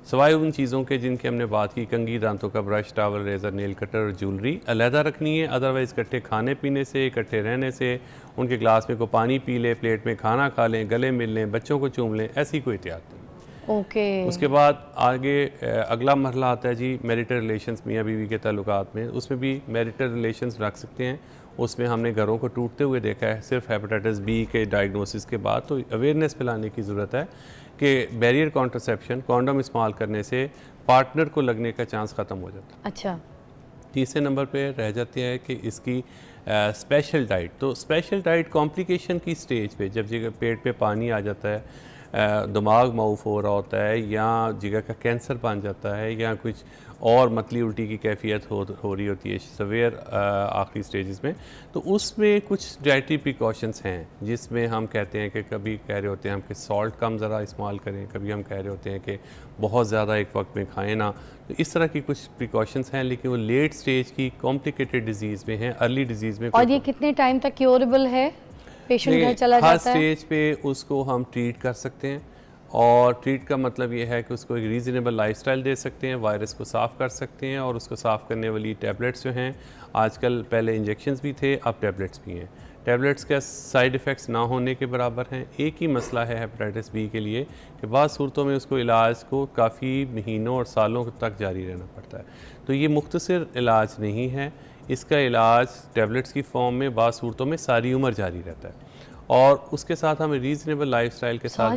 सवाए उन चीज़ों के जिनकी हमने बात की। कंघी, दांतों का brush, towel, razor, nail cutter और ज्वेलरी अलहदा रखनी है। अदरवाइज़ इकट्ठे खाने पीने से, इकट्ठे रहने से, उनके ग्लास में को पानी पी लें, प्लेट में खाना खा लें, गले मिल लें, बच्चों को चूम लें, ऐसी कोई एहतियात नहीं। ओके। उसके बाद आगे अगला मरहला आता है जी मैरिटल रिलेशंस, मियाँ बीवी के ताल्लुकात में। उसमें भी मैरिटल रिलेशंस रख सकते हैं। उसमें हमने घरों को टूटते हुए देखा है सिर्फ हेपेटाइटिस बी के डायग्नोसिस के बाद। तो अवेयरनेस फैलाने की ज़रूरत है कि बैरियर कॉन्ट्रासेप्शन, कॉन्डम इस्तेमाल करने से पार्टनर को लगने का चांस ख़त्म हो जाता है। अच्छा। तीसरे नंबर पे रह जाती है कि इसकी स्पेशल डाइट। तो स्पेशल डाइट कॉम्प्लिकेशन की स्टेज पे, जब जिगर पेट पे पानी आ जाता है, दिमाग माऊफ हो रहा होता है, या जिगर का कैंसर बन जाता है, या कुछ और मतली उल्टी की कैफियत हो रही होती है सवेयर आखिरी स्टेजेस में, तो उसमें कुछ डाइटरी प्रिकॉशंस हैं जिसमें हम कहते हैं कि कभी कह रहे होते हैं हम कि सॉल्ट कम ज़रा इस्तेमाल करें, कभी हम कह रहे होते हैं कि बहुत ज़्यादा एक वक्त में खाएं ना। तो इस तरह की कुछ प्रिकॉशंस हैं, लेकिन वो लेट स्टेज की कॉम्प्लिकेटेड डिजीज़ में हैं, अर्ली डिजीज़ में। और ये कितने टाइम तक क्योरेबल है? पेशेंट घर चला जाता है? हर स्टेज पे उसको हम ट्रीट कर सकते हैं, और ट्रीट का मतलब ये है कि उसको एक रीज़नेबल लाइफस्टाइल दे सकते हैं, वायरस को साफ़ कर सकते हैं, और उसको साफ़ करने वाली टैबलेट्स जो हैं आजकल, पहले इंजेक्शंस भी थे, अब टैबलेट्स भी हैं। टैबलेट्स के साइड इफ़ेक्ट्स ना होने के बराबर हैं। एक ही मसला है हेपेटाइटिस बी के लिए कि बाद सूरतों में उसको इलाज को काफ़ी महीनों और सालों तक जारी रहना पड़ता है। तो ये मुख्तसर इलाज नहीं है, इसका इलाज टैबलेट्स की फॉर्म में बाद सूरतों में सारी उम्र जारी रहता है, और उसके साथ हमें रीज़नेबल लाइफस्टाइल के साथ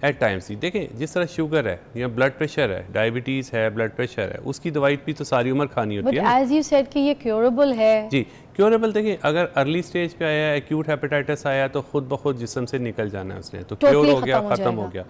एट टाइम्स ही देखें, जिस तरह शुगर है या ब्लड प्रेशर है, डायबिटीज़ है, ब्लड प्रेशर है, उसकी दवाई भी तो सारी उम्र खानी होती है ना। एज यू सेड कि ये क्योरेबल है। जी, क्योरेबल देखिए, अगर अर्ली स्टेज पे आया, एक्यूट हेपेटाइटिस आया तो खुद ब खुद जिस्म से निकल जाना है उसने, तो क्योर हो गया, ख़त्म हो गया।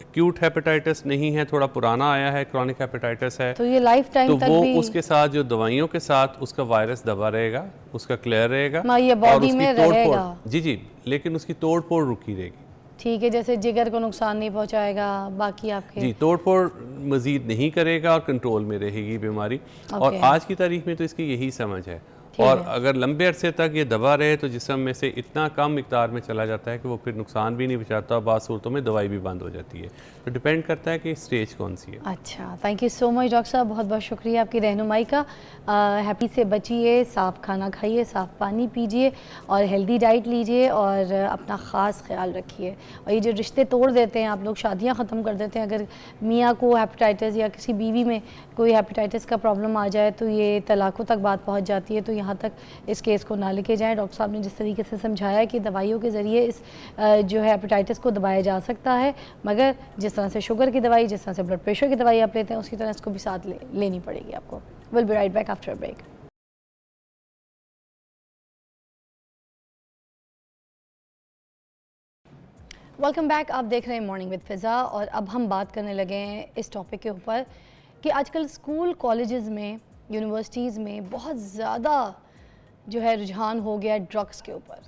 एक्यूट हेपेटाइटिस नहीं है, थोड़ा पुराना आया है, क्रॉनिक हेपेटाइटिस है, तो ये लाइफ टाइम तो तक वो भी उसके साथ जो दवाइयों के साथ उसका वायरस दबा रहेगा, उसका क्लियर रहेगा ये और बॉडी उसकी में तोड़ रहेगा। फोड़, जी जी, लेकिन उसकी तोड़ फोड़ रुकी रहेगी। ठीक है, जैसे जिगर को नुकसान नहीं पहुंचाएगा, बाकी आपके जी, तोड़ फोड़ मज़ीद नहीं करेगा और कंट्रोल में रहेगी बीमारी। और आज की तारीख में तो इसकी यही समझ है। और अगर लंबे अरसे तक ये दबा रहे तो जिस्म में से इतना कम मिकदार में चला जाता है कि वो फिर नुकसान भी नहीं पहुंचाता, बाद सूरतों में दवाई भी बंद हो जाती है। तो डिपेंड करता है कि स्टेज कौन सी है। अच्छा, thank you so much doctor साहब, बहुत बहुत शुक्रिया आपकी रहनुमाई का। हैप्पी से बचिए, साफ़ खाना खाइए, साफ़ पानी पीजिए और हेल्दी डाइट लीजिए और अपना ख़ास ख्याल रखिए। और ये जो रिश्ते तोड़ देते हैं आप लोग, शादियाँ ख़त्म कर देते हैं, अगर मियाँ को हेपेटाइटिस या किसी बीवी में कोई हेपेटाइटिस का प्रॉब्लम आ जाए तो ये तलाक़ों तक बात पहुँच जाती है। तो यहाँ तक इस केस को ना लेके जाएं। डॉक्टर साहब ने जिस तरीके से समझाया कि दवाइयों के ज़रिए इस जो है हेपेटाइटिस को दबाया जा सकता है, मगर जिस तरह से शुगर की दवाई, जिस तरह से ब्लड प्रेशर की दवाई आप लेते हैं, उसी तरह इसको भी साथ लेनी पड़ेगी आपको। Will be right back after a break. Welcome back, आप देख रहे हैं मॉर्निंग विद फ़िज़ा और अब हम बात करने लगे हैं इस टॉपिक के ऊपर कि आजकल स्कूल, कॉलेजेस में, यूनिवर्सिटीज़ में बहुत ज़्यादा जो है रुझान हो गया ड्रग्स के ऊपर।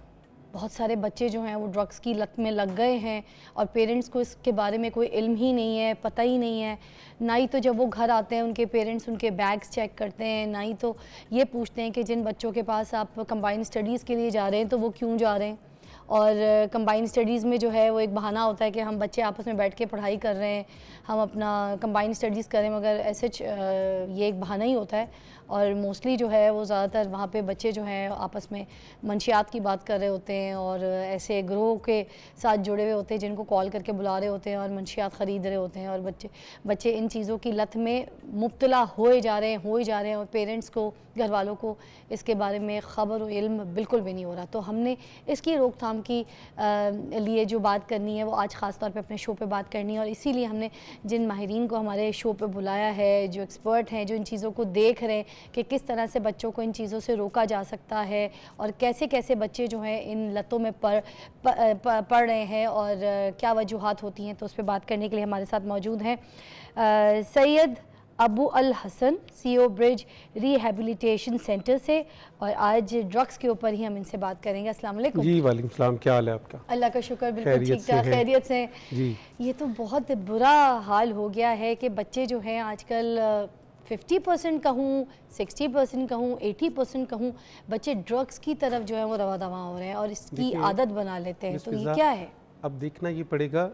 बहुत सारे बच्चे जो हैं वो ड्रग्स की लत में लग गए हैं और पेरेंट्स को इसके बारे में कोई इल्म ही नहीं है, पता ही नहीं है। ना ही तो जब वो घर आते हैं उनके पेरेंट्स उनके बैग्स चेक करते हैं, ना ही तो ये पूछते हैं कि जिन बच्चों के पास आप कंबाइंड स्टडीज़ के लिए जा रहे हैं तो वो क्यों जा रहे हैं। और कंबाइंड स्टडीज़ में जो है वो एक बहाना होता है कि हम बच्चे आपस में बैठ के पढ़ाई कर रहे हैं, हम अपना कंबाइंड स्टडीज़ करें, मगर ऐसे ये एक बहाना ही होता है। और मोस्टली जो है वो ज़्यादातर वहाँ पे बच्चे जो हैं आपस में मंशियात की बात कर रहे होते हैं और ऐसे ग्रोह के साथ जुड़े हुए होते हैं जिनको कॉल करके बुला रहे होते हैं और मंशियात ख़रीद रहे होते हैं। और बच्चे इन चीज़ों की लत में मुब्तला हो ही जा रहे हैं और पेरेंट्स को, घर वालों को इसके बारे में ख़बर और इल्म बिल्कुल भी नहीं हो रहा। तो हमने इसकी रोकथाम की लिए जो बात करनी है वो आज ख़ास तौर पे अपने शो पे बात करनी है और इसीलिए हमने जिन माहिरीन को हमारे शो पे बुलाया है, जो एक्सपर्ट हैं, जो इन चीज़ों को देख रहे हैं कि किस तरह से बच्चों को इन चीज़ों से रोका जा सकता है और कैसे कैसे बच्चे जो हैं इन लतों में पड़ रहे हैं और क्या वजूहात होती हैं। तो उस पर बात करने के लिए हमारे साथ मौजूद हैं Syed Abu Al Hasan, CEO bridge rehabilitation centre से, और आज ड्रग्स के ऊपर ही हम इनसे बात करेंगे। अस्सलाम वालेकुम। जी वालेकुम सलाम, क्या हाल है आपका? अल्लाह का शुक्र, बिल्कुल ठीक ठाक, खैरियत से जी। ये तो बहुत बुरा हाल हो गया है कि बच्चे जो हैं आजकल 50% कहूँ, 60% कहूँ, 80% कहूँ, बच्चे ड्रग्स की तरफ जो है वो रवा दवा हो रहे हैं और इसकी आदत बना लेते हैं। तो ये क्या है? अब देखना ये पड़ेगा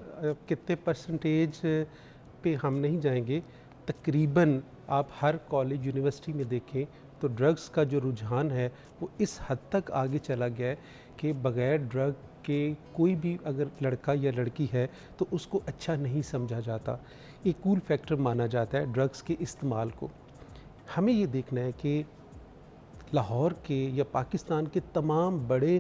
कितने परसेंटेज पे हम नहीं जाएंगे। तकरीबन आप हर कॉलेज, यूनिवर्सिटी में देखें तो ड्रग्स का जो रुझान है वो इस हद तक आगे चला गया है कि बग़ैर ड्रग के कोई भी अगर लड़का या लड़की है तो उसको अच्छा नहीं समझा जाता। एक कूल फैक्टर माना जाता है ड्रग्स के इस्तेमाल को। हमें ये देखना है कि लाहौर के या पाकिस्तान के तमाम बड़े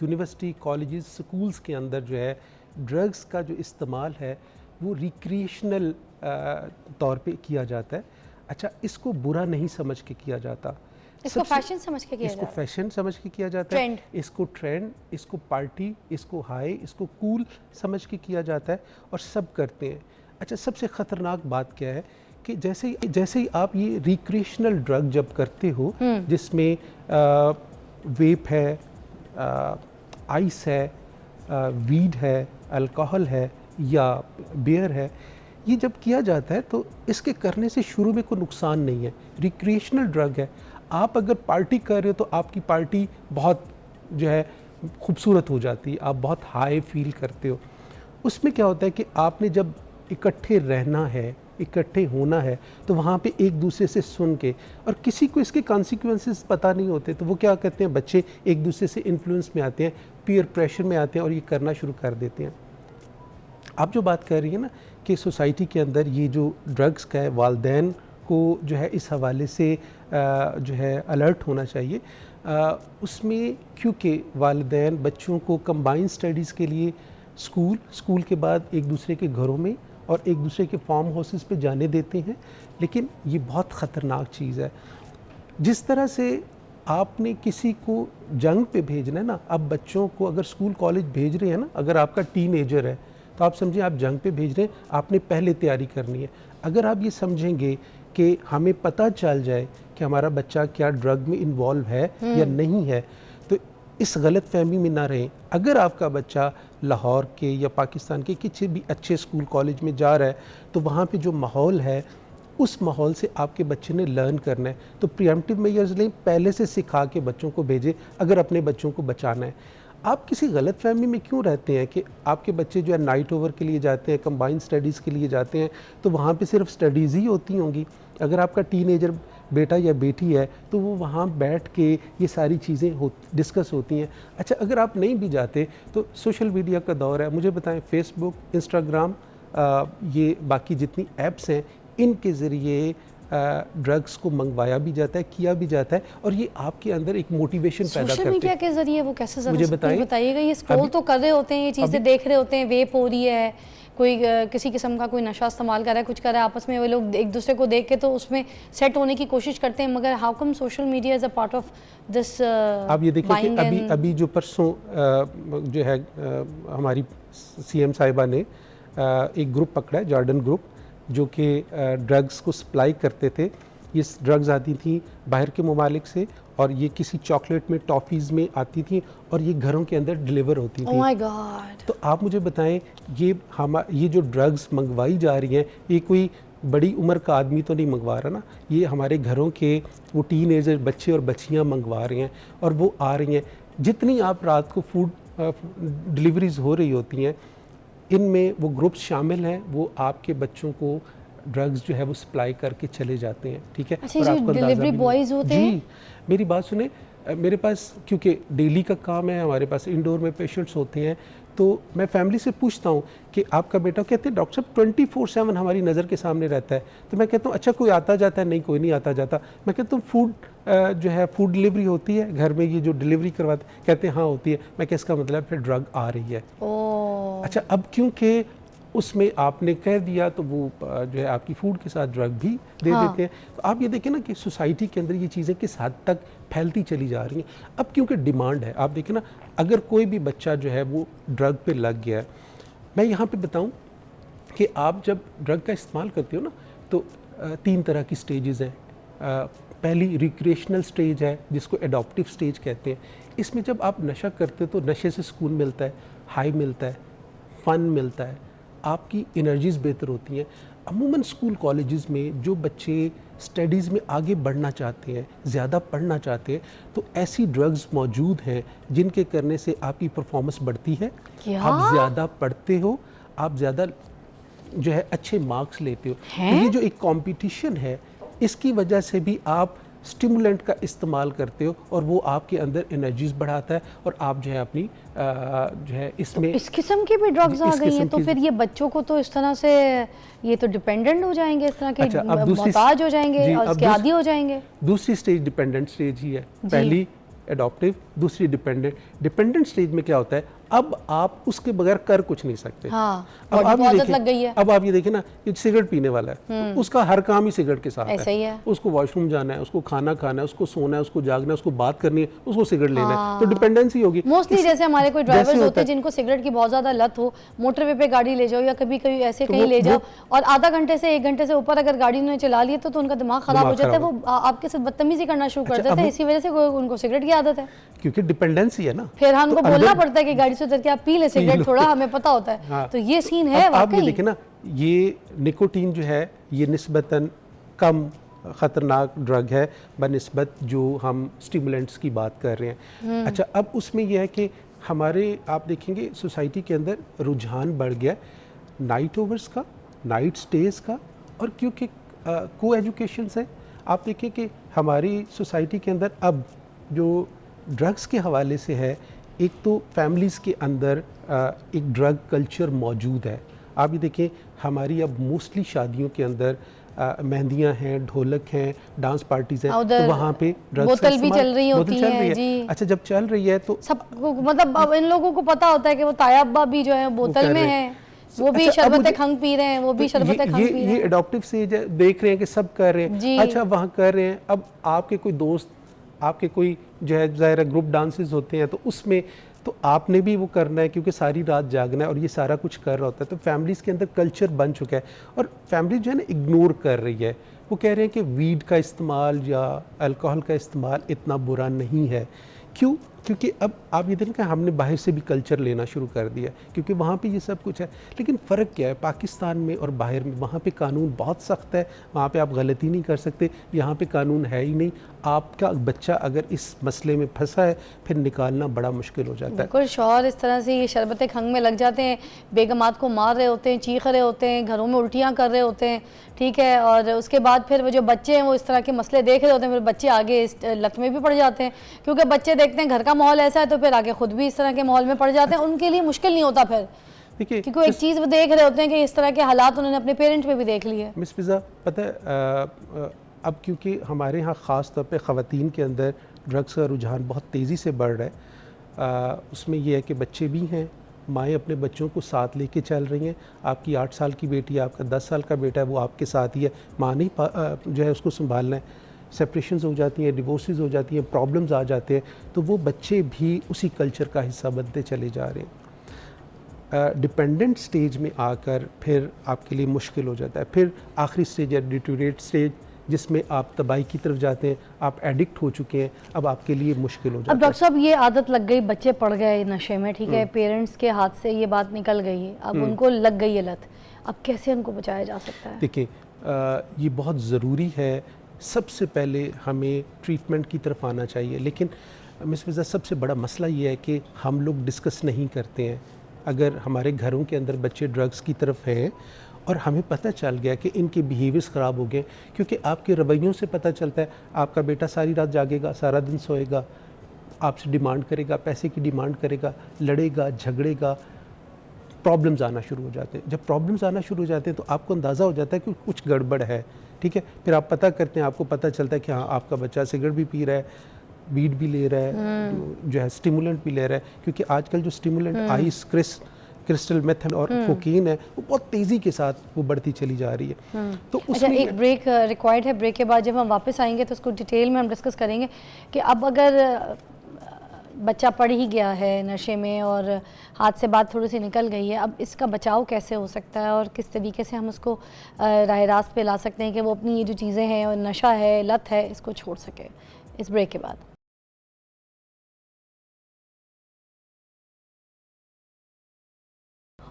यूनिवर्सिटी, कॉलेजेस, स्कूल्स के अंदर जो है ड्रग्स का जो इस्तेमाल है वो रिक्रिएशनल तौर पे किया जाता है। अच्छा, इसको बुरा नहीं समझ के किया जाता, इसको फैशन समझ के किया इसको जाता है, फैशन समझ के किया जाता है, इसको ट्रेंड, इसको पार्टी, इसको हाई, इसको कूल समझ के किया जाता है और सब करते हैं। अच्छा, सबसे ख़तरनाक बात क्या है कि जैसे ही आप ये रिक्रिएशनल ड्रग जब करते हो जिसमें वेप है, आइस है, वीड है, अल्कोहल है या बियर है, ये जब किया जाता है तो इसके करने से शुरू में कोई नुकसान नहीं है। रिक्रिएशनल ड्रग है। आप अगर पार्टी कर रहे हो तो आपकी पार्टी बहुत जो है खूबसूरत हो जाती है, आप बहुत हाई फील करते हो। उसमें क्या होता है कि आपने जब इकट्ठे रहना है, इकट्ठे होना है, तो वहाँ पे एक दूसरे से सुन के, और किसी को इसके कॉन्सिक्वेंसेस पता नहीं होते, तो वो क्या करते हैं, बच्चे एक दूसरे से इन्फ्लुएंस में आते हैं, पीयर प्रेशर में आते हैं और ये करना शुरू कर देते हैं। आप जो बात कर रही हैं ना कि सोसाइटी के अंदर ये जो ड्रग्स का है, वालिदैन को जो है इस हवाले से जो है अलर्ट होना चाहिए। उसमें क्योंकि वालिदैन बच्चों को कंबाइंड स्टडीज़ के लिए स्कूल के बाद एक दूसरे के घरों में और एक दूसरे के फार्म हाउसेस पे जाने देते हैं, लेकिन ये बहुत ख़तरनाक चीज़ है। जिस तरह से आपने किसी को जंग पे भेजना है ना, अब बच्चों को अगर स्कूल कॉलेज भेज रहे हैं ना, अगर आपका टीनेजर है तो आप समझिए आप जंग पे भेज रहे हैं, आपने पहले तैयारी करनी है। अगर आप ये समझेंगे कि हमें पता चल जाए कि हमारा बच्चा क्या ड्रग में इन्वॉल्व है या नहीं है, तो इस गलत फहमी में ना रहें। अगर आपका बच्चा लाहौर के या पाकिस्तान के किसी भी अच्छे स्कूल कॉलेज में जा रहा है तो वहाँ पे जो माहौल है उस माहौल से आपके बच्चे ने लर्न करना है। तो प्रिएम्प्टिव मेजर्स लें, पहले से सिखा के बच्चों को भेजें अगर अपने बच्चों को बचाना है। आप किसी गलत फहमी में क्यों रहते हैं कि आपके बच्चे जो है नाइट ओवर के लिए जाते हैं, कंबाइंड स्टडीज़ के लिए जाते हैं, तो वहाँ पे सिर्फ स्टडीज़ ही होती होंगी। अगर आपका टीनेजर बेटा या बेटी है तो वो वहाँ बैठ के ये सारी चीज़ें डिस्कस होती हैं। अच्छा, अगर आप नहीं भी जाते तो सोशल मीडिया का दौर है, मुझे बताएं फेसबुक, इंस्टाग्राम, ये बाकी जितनी ऐप्स हैं, इनके ज़रिए ड्रग्स को मंगवाया भी जाता है, किया भी जाता है, और ये आपके अंदर एक मोटिवेशन पैदा करते हैं। सोशल मीडिया के ज़रिए वो कैसे, मुझे बताइएगा। ये स्क्रॉल तो कर रहे होते हैं, ये चीज़ें देख रहे होते हैं, वेप हो रही है, कोई किसी किस्म का कोई नशा इस्तेमाल कर रहा है, कुछ कर रहा है, आपस में वो लोग एक दूसरे को देख के तो उसमें सेट होने की कोशिश करते हैं। मगर how come social media is a part of this? आप ये देखिए कि अभी जो परसों जो है हमारी CM साहिबा ने एक ग्रुप पकड़ा है, जॉर्डन ग्रुप, जो कि ड्रग्स को सप्लाई करते थे। ये ड्रग्स आती थी बाहर के ममालिक से और ये किसी चॉकलेट में, टॉफ़ीज़ में आती थी और ये घरों के अंदर डिलीवर होती थी। Oh my God! तो आप मुझे बताएं, ये जो ड्रग्स मंगवाई जा रही हैं, ये कोई बड़ी उम्र का आदमी तो नहीं मंगवा रहा ना, ये हमारे घरों के वो टीनेजर बच्चे और बच्चियाँ मंगवा रही हैं और वो आ रही हैं। जितनी आप रात को फूड डिलीवरीज़ हो रही होती हैं, इनमें वो ग्रुप्स शामिल हैं, वो आपके बच्चों को ड्रग्स जो है वो सप्लाई करके चले जाते हैं। ठीक है, अच्छा, और आपको डिलीवरी बॉयज़ होते हैं? जी, मेरी बात सुने, मेरे पास क्योंकि डेली का काम है, हमारे पास इंडोर में पेशेंट्स होते हैं, तो मैं फैमिली से पूछता हूँ कि आपका बेटा, कहते हैं डॉक्टर साहब 24/7 हमारी नज़र के सामने रहता है। तो मैं कहता हूँ अच्छा कोई आता जाता है? नहीं, कोई नहीं आता जाता। मैं कहता हूँ फूड जो है फूड डिलीवरी होती है घर में, ये जो डिलीवरी करवाते, कहते हैं हाँ होती है। मैं इसका मतलब फिर ड्रग आ रही है। अच्छा, अब क्योंकि उसमें आपने कह दिया तो वो जो है आपकी फूड के साथ ड्रग भी दे देते हैं। तो आप ये देखें ना कि सोसाइटी के अंदर ये चीज़ें किस हद तक फैलती चली जा रही हैं। अब क्योंकि डिमांड है, आप देखें ना, अगर कोई भी बच्चा जो है वो ड्रग पे लग गया है, मैं यहाँ पे बताऊँ कि आप जब ड्रग का इस्तेमाल करते हो ना, तो 3 तरह की स्टेजेस हैं। पहली रिक्रिएशनल स्टेज है, जिसको एडॉप्टिव स्टेज कहते हैं। इसमें जब आप नशा करते हो तो नशे से सुकून मिलता है, हाई मिलता है, फ़न मिलता है, आपकी एनर्जीज़ बेहतर होती हैं। अमूमन स्कूल कॉलेजेस में जो बच्चे स्टडीज़ में आगे बढ़ना चाहते हैं, ज़्यादा पढ़ना चाहते हैं, तो ऐसी ड्रग्स मौजूद हैं जिनके करने से आपकी परफॉर्मेंस बढ़ती है। आप ज़्यादा पढ़ते हो, आप ज़्यादा जो है अच्छे मार्क्स लेते हो। तो ये जो एक कंपटीशन है, इसकी वजह से भी आप स्टिमुलेंट का इस्तेमाल करते हो और वो आपके अंदर एनर्जीज बढ़ाता है और आप जो है अपनी जो है इसमें, तो इस किस्म की भी ड्रग्स आ गई हैं, तो फिर ये बच्चों को तो इस तरह से ये तो डिपेंडेंट हो जाएंगे, इस तरह के मोहताज हो जाएंगे और इसके आदी हो जाएंगे। दूसरी स्टेज डिपेंडेंट स्टेज ही है। पहली एडॉप्टिव, दूसरी डिपेंडेंट। डिपेंडेंट स्टेज में क्या होता है, अब आप उसके बगैर कर कुछ नहीं सकते। अब आप ये देखिए, अब आप ये देखिए ना, ये सिगरेट पीने वाला है, उसका हर काम ही सिगरेट के साथ है। उसको वॉशरूम जाना है, उसको खाना खाना है, उसको सोना है, उसको जागना है, उसको बात करनी है, उसको सिगरेट लेना है, तो डिपेंडेंसी होगी। मोस्टली जैसे हमारे कोई ड्राइवर्स होते हैं जिनको सिगरेट की बहुत ज्यादा लत हो, मोटरवे पे गाड़ी ले जाओ या कभी कभी ऐसे कहीं ले जाओ और आधा घंटे से 1 घंटे से ऊपर अगर गाड़ी उन्होंने चला ली तो उनका दिमाग खराब हो जाता है, वो आपके साथ बदतमीजी करना शुरू कर देते हैं। इसी वजह से उनको सिगरेट की आदत है, क्योंकि डिपेंडेंसी है ना। फिर हमको बोलना पड़ता है कि गाड़ी से उतर के आप पी ले सिगरेट, थोड़ा हमें पता होता है। हाँ। तो ये सीन है वाकई। आप ये देखें ना, ये निकोटीन जो है ये निस्बतन कम ख़तरनाक ड्रग है बनिस्बत जो हम स्टिमुलेंट्स की बात कर रहे हैं। अच्छा, अब उसमें यह है कि हमारे आप देखेंगे सोसाइटी के अंदर रुझान बढ़ गया नाइट ओवर्स का, नाइट स्टेज का, और क्योंकि को एजुकेशन है, आप देखें कि हमारी सोसाइटी के अंदर अब जो ड्रग्स के हवाले से है, एक तो फैमिलीज़ के अंदर एक ड्रग कल्चर मौजूद है। आप ये देखें, हमारी अब मोस्टली शादियों के अंदर मेहंदियां हैं, ढोलक हैं, डांस पार्टीज हैं, उधर तो वहाँ पे ड्रग्स बोतल भी चल रही होती है जी। अच्छा, जब चल रही है तो सबको मतलब अब इन लोगों को पता होता है कि वो तायाब्बा भी जो है बोतल में है, वो भी अच्छा, अब शरबत मुझे- खंग पी रहे हैं, वो भी शरबत खंग पी रहे ये हैं। एडॉप्टिव स्टेज है, देख रहे हैं कि सब कर रहे जी। हैं। अच्छा, वहाँ कर रहे हैं, अब आपके कोई दोस्त, आपके कोई जो है ज़ाहिर ग्रुप डांसेस होते हैं, तो उसमें तो आपने भी वो करना है क्योंकि सारी रात जागना है और ये सारा कुछ कर रहा होता है। तो फैमिलीज़ के अंदर कल्चर बन चुका है और फैमिली जो है ना इग्नोर कर रही है। वो कह रहे हैं कि वीड का इस्तेमाल या अल्कोहल का इस्तेमाल इतना बुरा नहीं है। क्यों? क्योंकि अब आप ये देखें हमने बाहर से भी कल्चर लेना शुरू कर दिया क्योंकि वहाँ पे ये सब कुछ है। लेकिन फ़र्क क्या है पाकिस्तान में और बाहर में? वहाँ पे कानून बहुत सख्त है, वहाँ पे आप गलती नहीं कर सकते। यहाँ पे कानून है ही नहीं। आपका बच्चा अगर इस मसले में फंसा है फिर निकालना बड़ा मुश्किल हो जाता है। बिल्कुल, शौहर इस तरह से ये शरबत खंग में लग जाते हैं, बेगमात को मार रहे होते हैं, चीख रहे होते हैं, घरों में उल्टियाँ कर रहे होते हैं, ठीक है। और उसके बाद फिर वो जो बच्चे हैं वो इस तरह के मसले देख रहे होते हैं, फिर बच्चे आगे इस लत में भी पड़ जाते हैं क्योंकि बच्चे देखते हैं घर का माहौल ऐसा है तो फिर आगे खुद भी इस तरह के माहौल में पड़ जाते हैं। उनके लिए मुश्किल नहीं होता फिर, देखिए क्योंकि एक चीज़ वो देख रहे होते हैं कि इस तरह के हालात उन्होंने अपने पेरेंट्स पे भी देख लिए। मिस फिज़ा, पता है अब क्योंकि हमारे यहाँ ख़ास तौर पे ख़वातीन के अंदर ड्रग्स का रुझान बहुत तेज़ी से बढ़ रहा है। उसमें यह है कि बच्चे भी हैं, माएँ अपने बच्चों को साथ लेके चल रही हैं। आपकी 8 साल की बेटी है, आपका 10 साल का बेटा है, वो आपके साथ ही है, माँ नहीं जो है उसको संभालना है। सेपरेशंस हो जाती हैं, डिवोर्सेस हो जाती हैं, प्रॉब्लम्स आ जाते हैं, तो वो बच्चे भी उसी कल्चर का हिस्सा बनते चले जा रहे हैं। डिपेंडेंट स्टेज में आकर फिर आपके लिए मुश्किल हो जाता है। फिर आखिरी स्टेज है डिटोरेट स्टेज, जिसमें आप तबाही की तरफ जाते हैं, आप एडिक्ट हो चुके हैं, अब आपके लिए मुश्किल हो जाता है। अब डॉक्टर साहब ये आदत लग गई, बच्चे पड़ गए नशे में, ठीक है, पेरेंट्स के हाथ से ये बात निकल गई है, अब उनको लग गई है लत, अब कैसे उनको बचाया जा सकता है? देखिए ये बहुत ज़रूरी है। सबसे पहले हमें ट्रीटमेंट की तरफ आना चाहिए, लेकिन मिस फिज़ा सबसे बड़ा मसला ये है कि हम लोग डिस्कस नहीं करते हैं। अगर हमारे घरों के अंदर बच्चे ड्रग्स की तरफ हैं और हमें पता चल गया कि इनके बिहेवियर्स ख़राब हो गए, क्योंकि आपके रवैयों से पता चलता है। आपका बेटा सारी रात जागेगा, सारा दिन सोएगा, आपसे डिमांड करेगा, पैसे की डिमांड करेगा, लड़ेगा, झगड़ेगा, प्रॉब्लम्स आना शुरू हो जाते हैं। जब प्रॉब्लम्स आना शुरू हो जाते हैं तो आपको अंदाज़ा हो जाता है कि कुछ गड़बड़ है, ठीक है। फिर आप पता करते हैं, आपको पता चलता है कि हाँ आपका बच्चा सिगरेट भी पी रहा है, वीड भी ले रहा है, जो है स्टिमुलेंट भी ले रहा है, क्योंकि आजकल जो स्टिमुलेंट आइस, क्रिस्टल मेथन और कोकीन है वो बहुत तेज़ी के साथ वो बढ़ती चली जा रही है। तो अच्छा, उसमें एक ब्रेक रिक्वायर्ड है। ब्रेक के बाद जब हम वापस आएंगे तो उसको डिटेल में हम डिस्कस करेंगे कि अब अगर बच्चा पड़ ही गया है नशे में और हाथ से बात थोड़ी सी निकल गई है, अब इसका बचाव कैसे हो सकता है और किस तरीके से हम उसको राह रास्त पे ला सकते हैं कि वो अपनी ये जो चीज़ें हैं और नशा है, लत है, इसको छोड़ सके। इस ब्रेक के बाद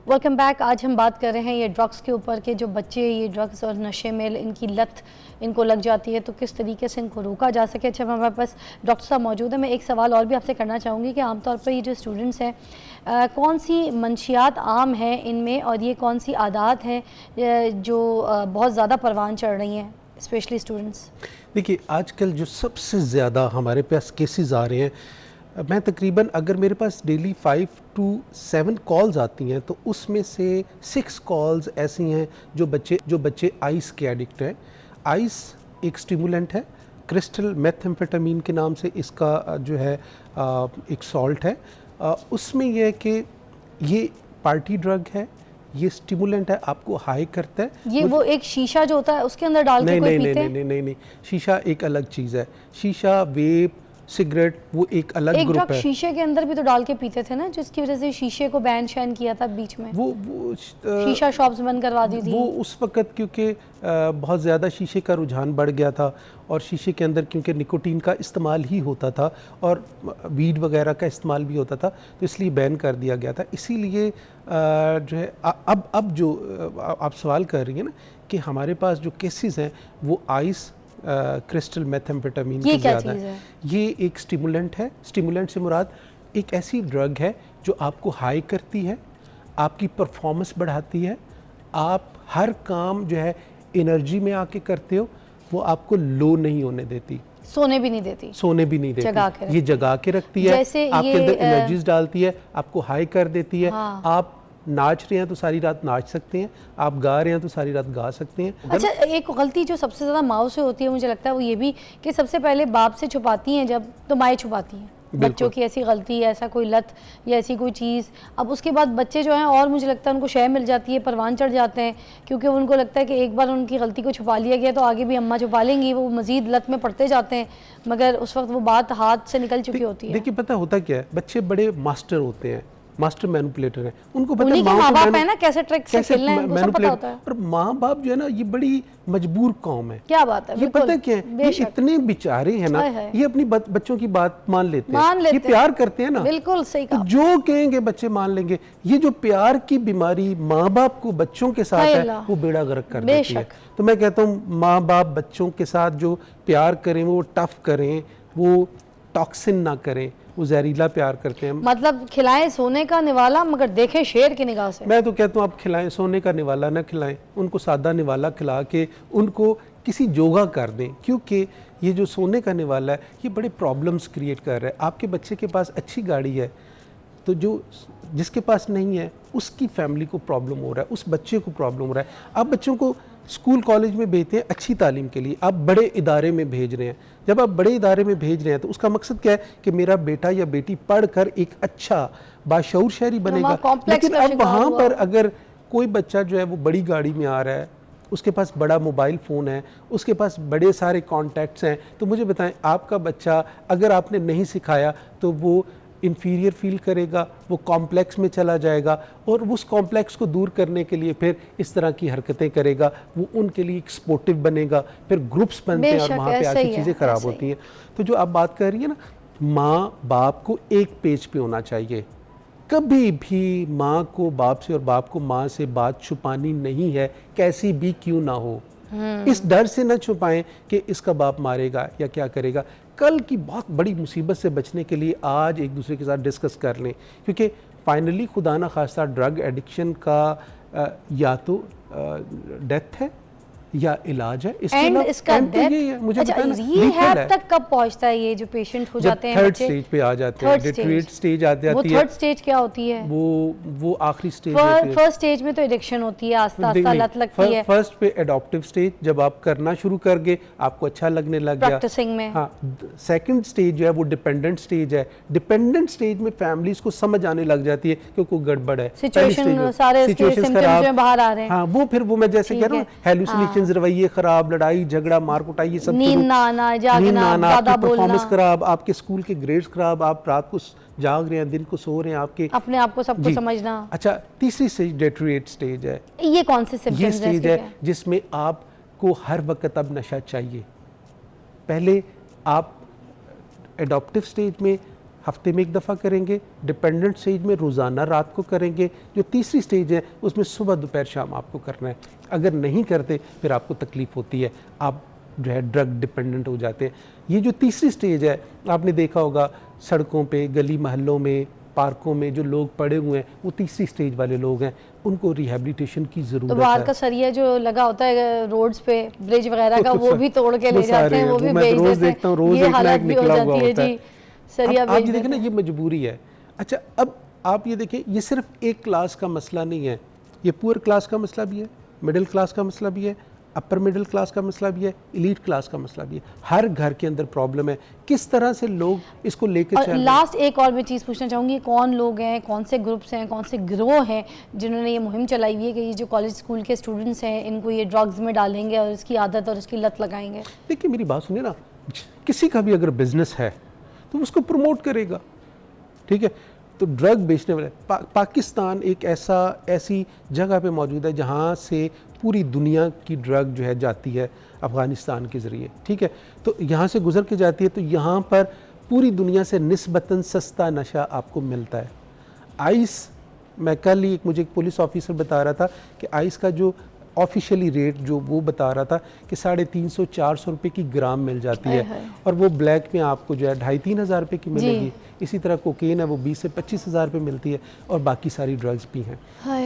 वेलकम बैक। आज हम बात कर रहे हैं ये ड्रग्स के ऊपर कि जो बच्चे ये ड्रग्स और नशे में इनकी लत इनको लग जाती है तो किस तरीके से इनको रोका जा सके। अच्छा, हमारे पास डॉक्टर साहब मौजूद है। मैं एक सवाल और भी आपसे करना चाहूँगी कि आमतौर पर ये जो स्टूडेंट्स हैं कौन सी मंशियात आम हैं इनमें और ये कौन सी आदत हैं जो बहुत ज़्यादा परवान चढ़ रही हैं स्पेशली स्टूडेंट्स? देखिए आजकल जो सबसे ज़्यादा हमारे पास केसेस आ रहे हैं, मैं तकरीबन अगर मेरे पास डेली 5 to 7 कॉल्स आती हैं तो उसमें से 6 कॉल्स ऐसी हैं जो बच्चे आइस के एडिक्ट हैं। आइस एक स्टिमुलेंट है, क्रिस्टल मेथम्फेटामीन के नाम से इसका जो है एक सॉल्ट है। उसमें यह है कि ये पार्टी ड्रग है, ये स्टिमुलेंट है, आपको हाई करता है। ये वो एक शीशा जो होता है उसके अंदर डाल के कोई पीते हैं? नहीं, शीशा एक अलग चीज़ है। शीशा, वेप, सिगरेट वो एक अलग ग्रुप है। शीशे के अंदर भी तो डाल के पीते थे ना, जिसकी वजह से शीशे को बैन शैन किया था बीच में। वो शीशा शॉप्स बंद करवा दी थी। वो उस वक़्त क्योंकि बहुत ज़्यादा शीशे का रुझान बढ़ गया था और शीशे के अंदर क्योंकि निकोटीन का इस्तेमाल ही होता था और वीड वगैरह का इस्तेमाल भी होता था, तो इसलिए बैन कर दिया गया था। इसीलिए जो है अब जो आप सवाल कर रही हैं ना कि हमारे पास जो केसेस हैं वो आइस, क्रिस्टल मेथम्फेटामीन की ज़्यादा है। ये एक स्टिमुलेंट है। स्टिमुलेंट से मुराद एक ऐसी ड्रग है जो आपको हाई करती है, आपकी परफॉर्मेंस बढ़ाती है, आप हर काम जो है एनर्जी में आके करते हो, वो आपको लो नहीं होने देती, सोने भी नहीं देती, ये जगा के रखती है, आपके अंदर एनर्जीज डालती है, आपको हाई कर देती है। हाँ। आप नाच रहे हैं तो सारी रात नाच सकते हैं, आप गा रहे हैं तो सारी रात गा सकते हैं। अच्छा, एक गलती जो सबसे ज़्यादा माओ से होती है मुझे लगता है वो ये भी कि सबसे पहले बाप से छुपाती हैं जब तो माएँ छुपाती हैं बच्चों की ऐसी गलती, ऐसा कोई लत या ऐसी कोई चीज़। अब उसके बाद बच्चे जो हैं और मुझे लगता है उनको शय मिल जाती है, परवान चढ़ जाते हैं, क्योंकि उनको लगता है कि एक बार उनकी गलती को छुपा लिया गया तो आगे भी अम्मा छुपा लेंगी, वो मज़ीद लत में पड़ते जाते हैं, मगर उस वक्त वो बात हाथ से निकल चुकी होती है। देखिए पता होता क्या है, बच्चे बड़े मास्टर होते हैं, मास्टर मैनिपुलेटर हैं, उनको पता उन्हीं के माँ बाप है ना कैसे ट्रिक से खेलना है, उनको सब पता होता है। और माँ बाप जो है ना ये बड़ी मजबूर कौम है। क्या बात है, ये पता क्या है, ये इतने बेचारे हैं ना, ये अपनी बच्चों की बात मान लेते हैं, ये प्यार करते हैं ना, बिल्कुल सही कहा, तो जो कहेंगे बच्चे मान लेंगे। ये जो प्यार की बीमारी माँ बाप को बच्चों के साथ है वो बेड़ा गर्क कर देती है। तो मैं कहता हूँ माँ बाप बच्चों के साथ जो प्यार करें वो टफ करें, वो टॉक्सिन ना करें, वो जहरीला प्यार करते हैं। मतलब खिलाएं सोने का निवाला मगर देखें शेर की निगाह से। मैं तो कहता हूँ आप खिलाएं, सोने का निवाला ना खिलाएं, उनको सादा निवाला खिला के उनको किसी जोगा कर दें, क्योंकि ये जो सोने का निवाला है ये बड़े प्रॉब्लम्स क्रिएट कर रहा है। आपके बच्चे के पास अच्छी गाड़ी है तो जो जिसके पास नहीं है उसकी फैमिली को प्रॉब्लम हो रहा है, उस बच्चे को प्रॉब्लम हो रहा है। आप बच्चों को स्कूल कॉलेज में भेजते हैं अच्छी तालीम के लिए, आप बड़े इदारे में भेज रहे हैं। जब आप बड़े इदारे में भेज रहे हैं तो उसका मकसद क्या है कि मेरा बेटा या बेटी पढ़कर एक अच्छा बाशऊर शहरी बनेगा। लेकिन अब वहाँ पर अगर कोई बच्चा जो है वो बड़ी गाड़ी में आ रहा है, उसके पास बड़ा मोबाइल फ़ोन है, उसके पास बड़े सारे कॉन्टैक्ट्स हैं, तो मुझे बताएं आपका बच्चा अगर आपने नहीं सिखाया तो वो इन्फीरियर फील करेगा, वो कॉम्प्लेक्स में चला जाएगा और उस कॉम्प्लेक्स को दूर करने के लिए फिर इस तरह की हरकतें करेगा, वो उनके लिए एक स्पोर्टिव बनेगा, फिर ग्रुप्स बनते हैं और वहाँ पे आके चीज़ें ख़राब होती हैं। तो जो आप बात कर रही है ना, माँ बाप को एक पेज पे होना चाहिए। कभी भी माँ को बाप से और बाप को माँ से बात छुपानी नहीं है, कैसी भी क्यों ना हो। इस डर से न छुपाएं कि इसका बाप मारेगा या क्या करेगा। कल की बहुत बड़ी मुसीबत से बचने के लिए आज एक दूसरे के साथ डिस्कस कर लें, क्योंकि फाइनली खुदा न खास्ता ड्रग एडिक्शन का या तो डेथ है या इलाज है, इसका तो ये है। मुझे रिहैब तक कब पहुंचता है ये जो पेशेंट हो जाते हैं? थर्ड स्टेज पे आ जाते हैं, डिट्रेट स्टेज आ जाती है। वो थर्ड स्टेज क्या होती है? वो आखिरी स्टेज होती है। फर्स्ट स्टेज में तो एडिक्शन होती है, आस्ता आस्ता लत लगती है। फर्स्ट पे एडॉप्टिव स्टेज, जब आप करना शुरू कर गए, आपको अच्छा लगने लग गया, प्रैक्टिसिंग में। हाँ, सेकंड स्टेज जो है वो डिपेंडेंट स्टेज है। डिपेंडेंट स्टेज में फैमिलीज को समझ आने लग जाती है कि कोई गड़बड़ है, सिचुएशन सारे सिम्पटम्स में बाहर आ रहे हैं। हाँ, वो फिर वो मैं जैसे कह रहा हूँ हेलुसिनेशंस, रवैये खराब, लड़ाई झगड़ा मार कुटाई, ये सब, नींद ना आना, जागना, ज़्यादा बोलना, परफॉर्मेंस खराब, आपके स्कूल के ग्रेड्स खराब, आप रात को जाग रहे हैं, दिन को सो रहे हैं, आपके अपने आप को सबको समझना। अच्छा, तीसरी स्टेज डेट्रिएट स्टेज है। ये कौन से सिम्पटम्स हैं? ये स्टेज है जिसमें आपको हर वक्त अब नशा चाहिए। पहले आप एडॉप्टिव स्टेज में हफ्ते में एक दफ़ा करेंगे, डिपेंडेंट स्टेज में रोज़ाना रात को करेंगे, जो तीसरी स्टेज है उसमें सुबह दोपहर शाम आपको करना है। अगर नहीं करते फिर आपको तकलीफ़ होती है, आप जो है ड्रग डिपेंडेंट हो जाते हैं। ये जो तीसरी स्टेज है, आपने देखा होगा सड़कों पे, गली महलों में, पार्कों में जो लोग पड़े हुए हैं वो तीसरी स्टेज वाले लोग हैं, उनको रिहेबिलिटेशन की ज़रूरत है। तो बाहर का सरिया जो लगा होता है रोड्स पे, ब्रिज वगैरह का, वो भी तोड़ के ले जाते हैं, वो भी बेच देते हैं। ये हालत भी हो जाती है जी, सरिया बेच देते हैं। देखिए ना, ये मजबूरी है। अच्छा, अब आप ये देखें, ये सिर्फ एक क्लास का मसला नहीं है, ये पुअर क्लास का मसला भी है, मिडिल क्लास का मसला भी है, अपर मिडिल क्लास का मसला भी है, एलीट क्लास का मसला भी है। हर घर के अंदर प्रॉब्लम है, किस तरह से लोग इसको लेकर चल रहे हैं। लास्ट एक और मैं चीज़ पूछना चाहूँगी, कौन लोग हैं, कौन से ग्रुप्स हैं, कौन से गिरोह हैं जिन्होंने ये मुहिम चलाई हुई है कि ये जो कॉलेज स्कूल के स्टूडेंट्स हैं इनको ये ड्रग्स में डालेंगे और इसकी आदत और इसकी लत लगाएंगे? देखिए मेरी बात सुनिए ना, किसी का भी अगर बिजनेस है तो उसको प्रमोट करेगा, ठीक है। तो ड्रग बेचने वाले पाकिस्तान एक ऐसी जगह पे मौजूद है जहाँ से पूरी दुनिया की ड्रग जो है जाती है अफ़गानिस्तान के ज़रिए, ठीक है। तो यहाँ से गुज़र के जाती है, तो यहाँ पर पूरी दुनिया से निस्बतन सस्ता नशा आपको मिलता है। आइस, मैं कल ही मुझे एक पुलिस ऑफिसर बता रहा था कि आइस का जो ऑफिशियली रेट जो वो बता रहा था कि 350-400 रुपये की ग्राम मिल जाती है, और वो ब्लैक में आपको जो है 2,500-3 हज़ार रुपये की मिलेगी। इसी तरह कोकेन है वो 20 से 25 हज़ार रुपये मिलती है, और बाकी सारी ड्रग्स भी हैं।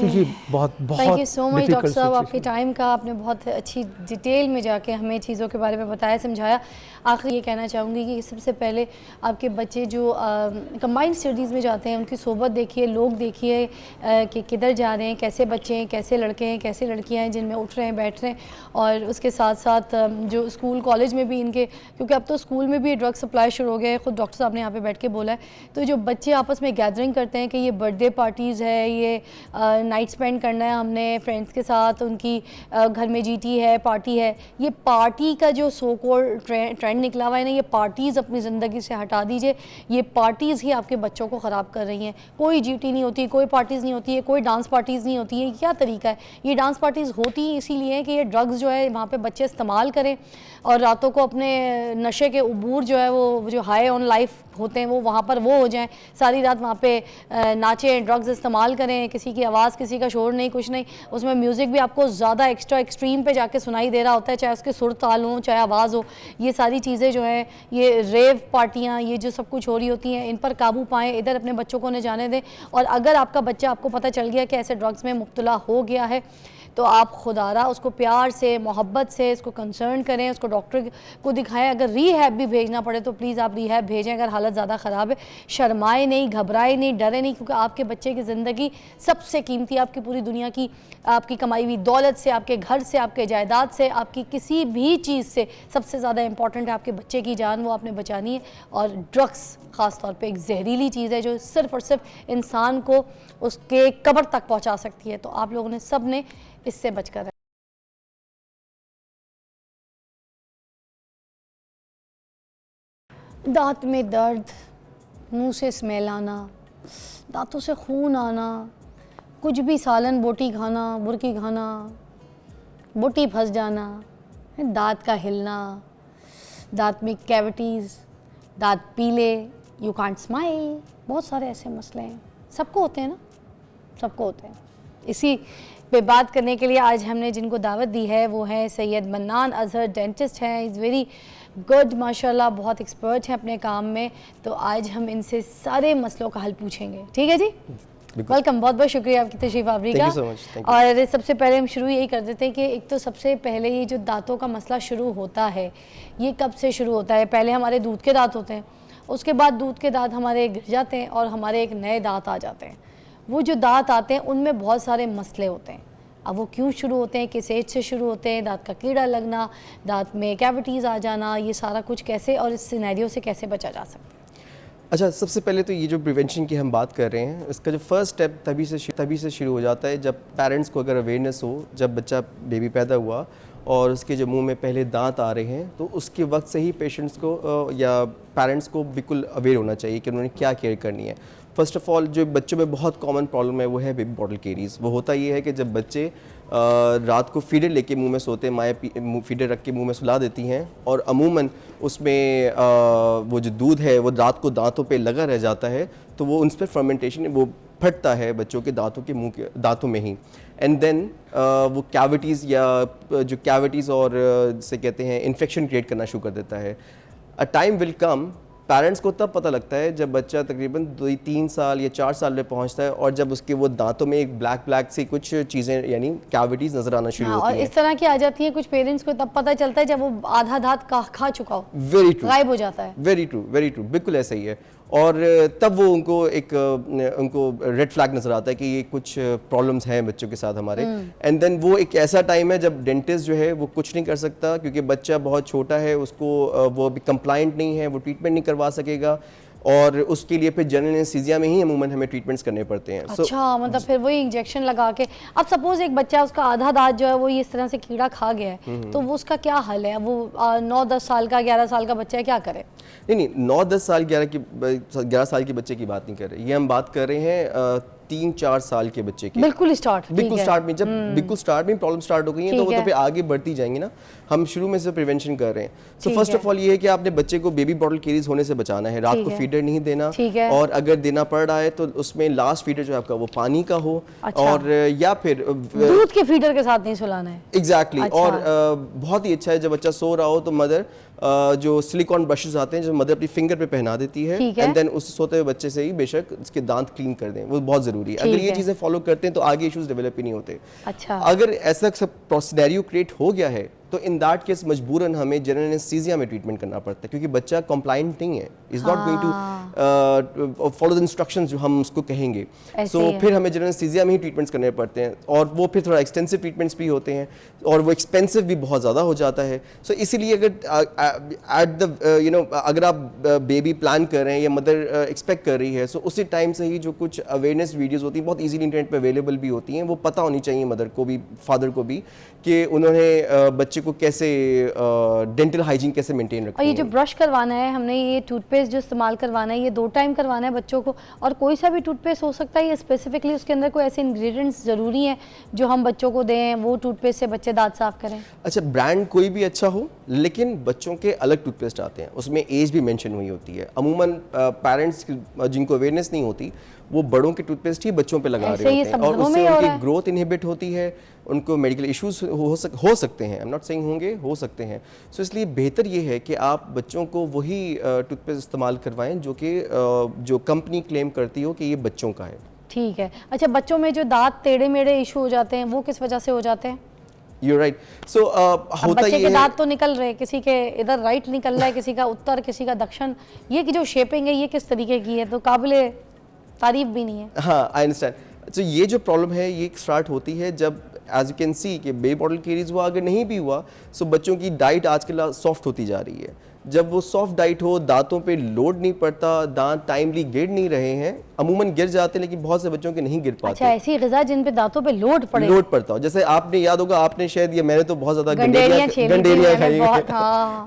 तो ये बहुत thank you so much doctor साहब, आपके डिफिकल्ट टाइम का, आपने बहुत अच्छी डिटेल में जाके हमें चीज़ों के बारे में बताया, समझाया। आखिर ये कहना चाहूँगी कि सबसे पहले आपके बच्चे जो कंबाइंड स्टडीज़ में जाते हैं उनकी सोबत देखिए, लोग देखिए कि किधर जा रहे हैं, कैसे बच्चे हैं, कैसे लड़के हैं, कैसे लड़कियाँ हैं जिनमें उठ रहे हैं, बैठ रहे हैं। और उसके साथ साथ जो स्कूल कॉलेज में भी इनके, क्योंकि अब तो स्कूल में भी ड्रग सप्लाई शुरू हो गया है, ख़ुद डॉक्टर साहब ने यहाँ पे बैठ के बोला है। तो जो बच्चे आपस में गैदरिंग करते हैं कि ये बर्थडे पार्टीज़ है, ये नाइट स्पेंड करना है हमने फ्रेंड्स के साथ, उनकी घर में जीटी है, पार्टी है, ये पार्टी का जो सो कॉल्ड ट्रेंड निकला हुआ है ना, ये पार्टीज़ अपनी ज़िंदगी से हटा दीजिए। ये पार्टीज़ ही आपके बच्चों को ख़राब कर रही हैं। कोई जीटी नहीं होती, कोई पार्टीज़ नहीं होती है, कोई डांस पार्टीज़ नहीं होती है। क्या तरीका है? ये डांस पार्टीज़ होती इसीलिए है कि ये ड्रग्स जो है वहाँ पे बच्चे इस्तेमाल करें और रातों को अपने नशे के उबूर जो है वो जो हाई ऑन लाइफ होते हैं वो वहाँ पर वो हो जाएं, सारी रात वहाँ पे नाचें, ड्रग्स इस्तेमाल करें, किसी की आवाज़, किसी का शोर नहीं, कुछ नहीं। उसमें म्यूज़िक भी आपको ज़्यादा एक्स्ट्रा एक्सट्रीम पे जाके सुनाई दे रहा होता है, चाहे उसके सुर ताल हो, चाहे आवाज़ हो। ये सारी चीज़ें जो हैं, ये रेव पार्टियाँ, ये जो सब कुछ हो रही होती हैं, इन पर काबू पाएँ, इधर अपने बच्चों को न जाने दें। और अगर आपका बच्चा, आपको पता चल गया कि ऐसे ड्रग्स में मुब्तला हो गया है, तो आप खुदारा उसको प्यार से, मोहब्बत से इसको कंसर्न करें, उसको डॉक्टर को दिखाएं। अगर रीहैब भी भेजना पड़े तो प्लीज़ आप रीहैब भेजें अगर हालत ज़्यादा ख़राब है। शर्माए नहीं, घबराए नहीं, डरे नहीं, क्योंकि आपके बच्चे की ज़िंदगी सबसे कीमती, आपकी पूरी दुनिया की, आपकी कमाई हुई दौलत से, आपके घर से, आपके जायदाद से, आपकी किसी भी चीज़ से सबसे ज़्यादा इंपॉर्टेंट है आपके बच्चे की जान, वो आपने बचानी है। और ड्रग्स ख़ास तौर पे एक जहरीली चीज़ है जो सिर्फ़ और सिर्फ इंसान को उसके कब्र तक पहुँचा सकती है। तो आप लोगों ने सब ने इससे बचकर है। दांत में दर्द, मुंह से स्मेल आना, दांतों से खून आना, कुछ भी सालन बोटी खाना, बुरकी खाना, बोटी फंस जाना, दांत का हिलना, दांत में कैविटीज़, दांत पीले, यू कांट स्माइल, बहुत सारे ऐसे मसले हैं। सबको होते हैं ना, सबको होते हैं। इसी पे बात करने के लिए आज हमने जिनको दावत दी है वो है सैयद मन्नान अज़हर, डेंटिस्ट हैं, इज़ वेरी गुड माशाल्लाह, बहुत एक्सपर्ट हैं अपने काम में। तो आज हम इनसे सारे मसलों का हल पूछेंगे, ठीक है जी? वेलकम, बहुत बहुत शुक्रिया आपकी तशरीफ़ आवरी का। और सबसे पहले हम शुरू यही कर देते हैं कि एक तो सबसे पहले ये जो दांतों का मसला शुरू होता है, ये कब से शुरू होता है? पहले हमारे दूध के दांत होते हैं, उसके बाद दूध के दांत हमारे गिर जाते हैं और हमारे एक नए दांत आ जाते हैं। वो जो दांत आते हैं उनमें बहुत सारे मसले होते हैं। अब वो क्यों शुरू होते हैं, किस एज से शुरू होते हैं, दांत का कीड़ा लगना, दांत में कैविटीज़ आ जाना, ये सारा कुछ कैसे और इस सिनेरियो से कैसे बचा जा सकता है? अच्छा, सबसे पहले तो ये जो प्रिवेंशन की हम बात कर रहे हैं, इसका जो फर्स्ट स्टेप तभी से शुरू हो जाता है जब पेरेंट्स को अगर अवेयरनेस हो, जब बच्चा बेबी पैदा हुआ और उसके जो मुंह में पहले दांत आ रहे हैं, तो उसके वक्त से ही पेशेंट्स को या पेरेंट्स को बिल्कुल अवेयर होना चाहिए कि उन्होंने क्या केयर करनी है। फ़र्स्ट ऑफ़ ऑल, जो बच्चों में बहुत कॉमन प्रॉब्लम है वो है बेबी बॉटल कैरीज़। वो होता ये है कि जब बच्चे रात को फीडर लेके मुंह में सोते हैं, माएँ फीडर रख के मुंह में सुला देती हैं और अमूमन उसमें वो जो दूध है वो रात को दांतों पे लगा रह जाता है, तो वो उन पर फर्मेंटेशन वो फटता है बच्चों के दांतों के मुंह के दांतों में ही। एंड देन वो कैविटीज़ या जो कैविटीज़ और जिसे कहते हैं इन्फेक्शन क्रिएट करना शुरू कर देता है। A time will come, parents को तब पता लगता है जब बच्चा तकरीबन 2-3 साल या 4 साल में पहुंचता है और जब उसके वो दांतों में एक ब्लैक सी कुछ चीज़ें यानी कैविटीज़ नज़र आना शुरू होती हैं। और इस तरह की आ जाती है कुछ पेरेंट्स को तब पता चलता है जब वो आधा दांत खा चुका हो, वेरी ट्रू, गायब हो जाता है। वेरी ट्रू, बिल्कुल ऐसा ही है। और तब वो उनको रेड फ्लैग नज़र आता है कि ये कुछ प्रॉब्लम्स हैं बच्चों के साथ हमारे। एंड देन वो एक ऐसा टाइम है जब डेंटिस्ट जो है वो कुछ नहीं कर सकता, क्योंकि बच्चा बहुत छोटा है, उसको वो अभी कंप्लाइंट नहीं है, वो ट्रीटमेंट नहीं करवा सकेगा और उसके लिए फिर जनरल एनेस्थीसिया में ही अमूमन हमें ट्रीटमेंट्स करने पड़ते हैं। अच्छा, मतलब फिर वही इंजेक्शन लगा के। अब सपोज एक बच्चा, उसका आधा दांत जो है वो इस तरह से कीड़ा खा गया है, तो वो उसका क्या हल है? वो 9-10 साल का, 11 साल का बच्चा है, क्या करे? नहीं, 9-10 साल 11 साल के बच्चे की बात नहीं कर रहे, ये हम बात कर रहे हैं 3-4 साल के बच्चे की बिल्कुल स्टार्ट, बिल्कुल स्टार्ट में, जब बिल्कुल स्टार्ट में प्रॉब्लम स्टार्ट हो गई है तो वो तो फिर आगे बढ़ती जाएंगी ना। हम शुरू में से प्रिवेंशन कर रहे हैं। सो फर्स्ट ऑफ ऑल ये है कि आपने बच्चे को बेबी बॉटल कैरीज होने से बचाना है, रात को फीडर नहीं देना, और अगर देना पड़ रहा है तो उसमें लास्ट फीडर जो है आपका वो पानी का हो, और या फिर दूध के फीडर के साथ नहीं सुलाना है। एग्जैक्टली। और बहुत ही अच्छा है जब बच्चा सो रहा हो तो मदर जो सिलिकॉन ब्रशेस आते हैं जो मदर अपनी फिंगर पे पहना देती है, एंड देन उस सोते हुए बच्चे से ही बेशक उसके दांत क्लीन कर दें, वो बहुत जरूरी है। अगर ये चीजें फॉलो करते हैं तो आगे इश्यूज डेवलप ही नहीं होते। अच्छा, अगर ऐसा सब सिनेरियो क्रिएट हो गया है तो इन दैट केस मजबूरन हमें जनरल एनेस्थीसिया में ट्रीटमेंट करना पड़ता है, क्योंकि बच्चा कंप्लायंट नहीं है, is not going to follow the instructions जो हम उसको कहेंगे। सो फिर हमें जनरल एनेस्थीसिया में ही ट्रीटमेंट्स करने पड़ते हैं, और वो फिर थोड़ा एक्सटेंसिव ट्रीटमेंट्स भी होते हैं, और वो एक्सपेंसिव भी बहुत ज़्यादा हो जाता है। सो इसीलिए अगर एट द अगर आप बेबी प्लान कर रहे हैं या मदर एक्सपेक्ट कर रही है, सो उसी टाइम से ही जो कुछ अवेयरनेस वीडियोज़ होती हैं बहुत ईजीली इंटरनेट पर अवेलेबल भी होती हैं, वो पता होनी चाहिए मदर को भी, फादर को भी, कि उन्होंने बच्चे को कैसे डेंटल हाइजीन कैसे मेंटेन रखना और है। ये जो ब्रश करवाना है हमने, ये टूथपेस्ट जो इस्तेमाल करवाना है, ये 2 टाइम करवाना है बच्चों को, और कोई सा भी टूथपेस्ट हो सकता है, ये स्पेसिफिकली उसके अंदर कोई ऐसे इंग्रेडिएंट्स ज़रूरी हैं जो हम बच्चों को दें, वो टूथपेस्ट से बच्चे दांत साफ करें? अच्छा, ब्रांड कोई भी अच्छा हो, लेकिन बच्चों के अलग टूथपेस्ट आते हैं, उसमें एज भी मेंशन हुई होती है। अमूमन पेरेंट्स जिनको अवेयरनेस नहीं होती वो बड़ों के टूथपेस्ट ही बच्चों पे लगा रहे होते हैं, और उससे उनकी ग्रोथ इनहिबिट होती है, उनको मेडिकल इश्यूज हो सकते हैं। आई एम नॉट सेइंग होंगे, हो सकते हैं। सो इसलिए बेहतर ये है कि आप बच्चों को वही टूथपेस्ट इस्तेमाल करवाएं जो कि जो कंपनी क्लेम करती हो कि ये बच्चों का है। ठीक है। अच्छा, बच्चों में जो दांत टेढ़े मेढ़े इशू हो जाते हैं वो किस वजह से हो जाते हैं? You're right. So होता बच्चे ये के है, दांत तो निकल रहे हैं, किसी के इधर राइट निकल रहा है, किसी का उत्तर, किसी का दक्षिण, ये की जो शेपिंग है ये किस तरीके की है, तो काबिले तारीफ भी नहीं है। हाँ, आई अंडरस्टैंड। तो ये जो प्रॉब्लम है ये स्टार्ट होती है जब एज यू कैन सी कि बेबी बॉटल कैरीज हुआ, अगर नहीं भी हुआ, सो बच्चों की डाइट आजकल सॉफ्ट होती जा रही है। जब वो सॉफ्ट डाइट हो, दांतों पे लोड नहीं पड़ता, दांत टाइमली गिर नहीं रहे हैं, अमूमन गिर जाते हैं लेकिन बहुत से बच्चों के नहीं गिर पाते। अच्छा, ऐसी ग़िज़ा जिन पे दांतों पे लोड पड़े, लोड पड़ता हो, जैसे आपने याद होगा, आपने शायद, ये मैंने तो बहुत ज्यादा गंडेरियां खाई,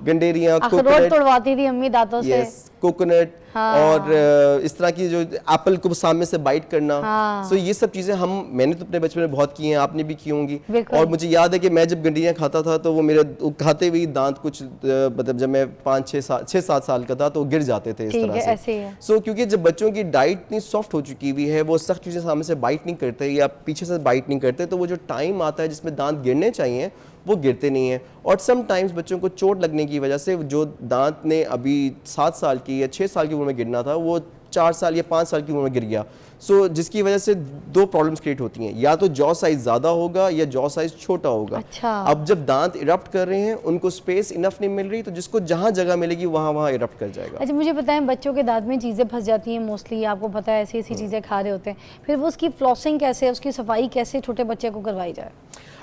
गंडेरियां, अखरोट तोड़वाती थी अम्मी दांतों से, कोकोनट, और इस तरह की जो एप्पल को सामने से बाइट करना। सो ये सब चीजें मैंने तो अपने बचपन में बहुत की हैं, आपने भी की होंगी। और मुझे याद है कि मैं जब गंडेरियां खाता था तो वो मेरे खाते हुए दांत कुछ मतलब जब मैं 6-7 साल का था तो गिर जाते थे इस तरह से। सो क्योंकि जब बच्चों की डाइट इतनी सॉफ्ट हो चुकी हुई है, वो सख्त चीजें सामने से बाइट नहीं करते या पीछे से बाइट नहीं करते, तो वो जो टाइम आता है जिसमें दांत गिरने चाहिए वो गिरते नहीं है। और समटाइम्स बच्चों को चोट लगने की वजह से जो दांत ने अभी 7 साल की या 6 साल की उम्र में गिरना था वो 4 साल या 5 साल की उम्र में गिर गया। सो जिसकी वजह से 2 प्रॉब्लम्स क्रिएट होती हैं, या तो जॉ साइज ज़्यादा होगा या जॉ साइज छोटा होगा। अच्छा। अब जब दांत इरप्ट कर रहे हैं उनको स्पेस इनफ नहीं मिल रही, तो जिसको जहाँ जगह मिलेगी वहाँ इरप्ट कर जाएगा। अच्छा, मुझे बताएं, बच्चों के दांत में चीज़ें फंस जाती हैं मोस्टली, आपको पता है ऐसी चीज़ें खा रहे होते हैं, फिर वो उसकी फ्लॉसिंग कैसे, उसकी सफाई कैसे छोटे बच्चे को करवाई जाए?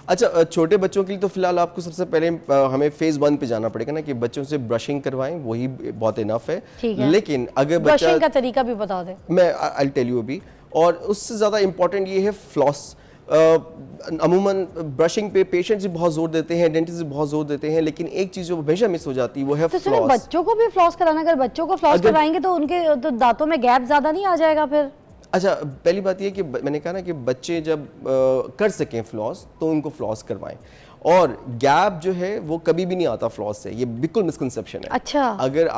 अच्छा, छोटे बच्चों के लिए तो फिलहाल आपको सबसे पहले हमें फेज 1 पे जाना पड़ेगा ना, कि बच्चों से ब्रशिंग करवाएं, वही बहुत इनफ है। लेकिन अगर ब्रशिंग का तरीका भी बता दें। मैं आई टेल यू अभी। और उससे ज़्यादा इंपॉर्टेंट ये है फ्लॉस। अमूमन ब्रशिंग पे पेशेंट्स भी बहुत जोर देते हैं, डेंटिस्ट भी बहुत जोर देते हैं, लेकिन एक चीज़ जो हमेशा मिस हो जाती है वो है फ्लॉस। बच्चों को भी फ्लॉस कराना, अगर बच्चों को फ्लॉस करवाएंगे तो उनके दांतों में गैप ज़्यादा नहीं आ जाएगा फिर? अच्छा, पहली बात ये कि मैंने कहा ना कि बच्चे जब कर सकें फ्लॉस तो उनको फ्लॉस करवाएं, और गैप जो है वो कभी भी नहीं आता फ्लॉस से, ये बिल्कुल मिसकंसेप्शन है। अच्छा। अगर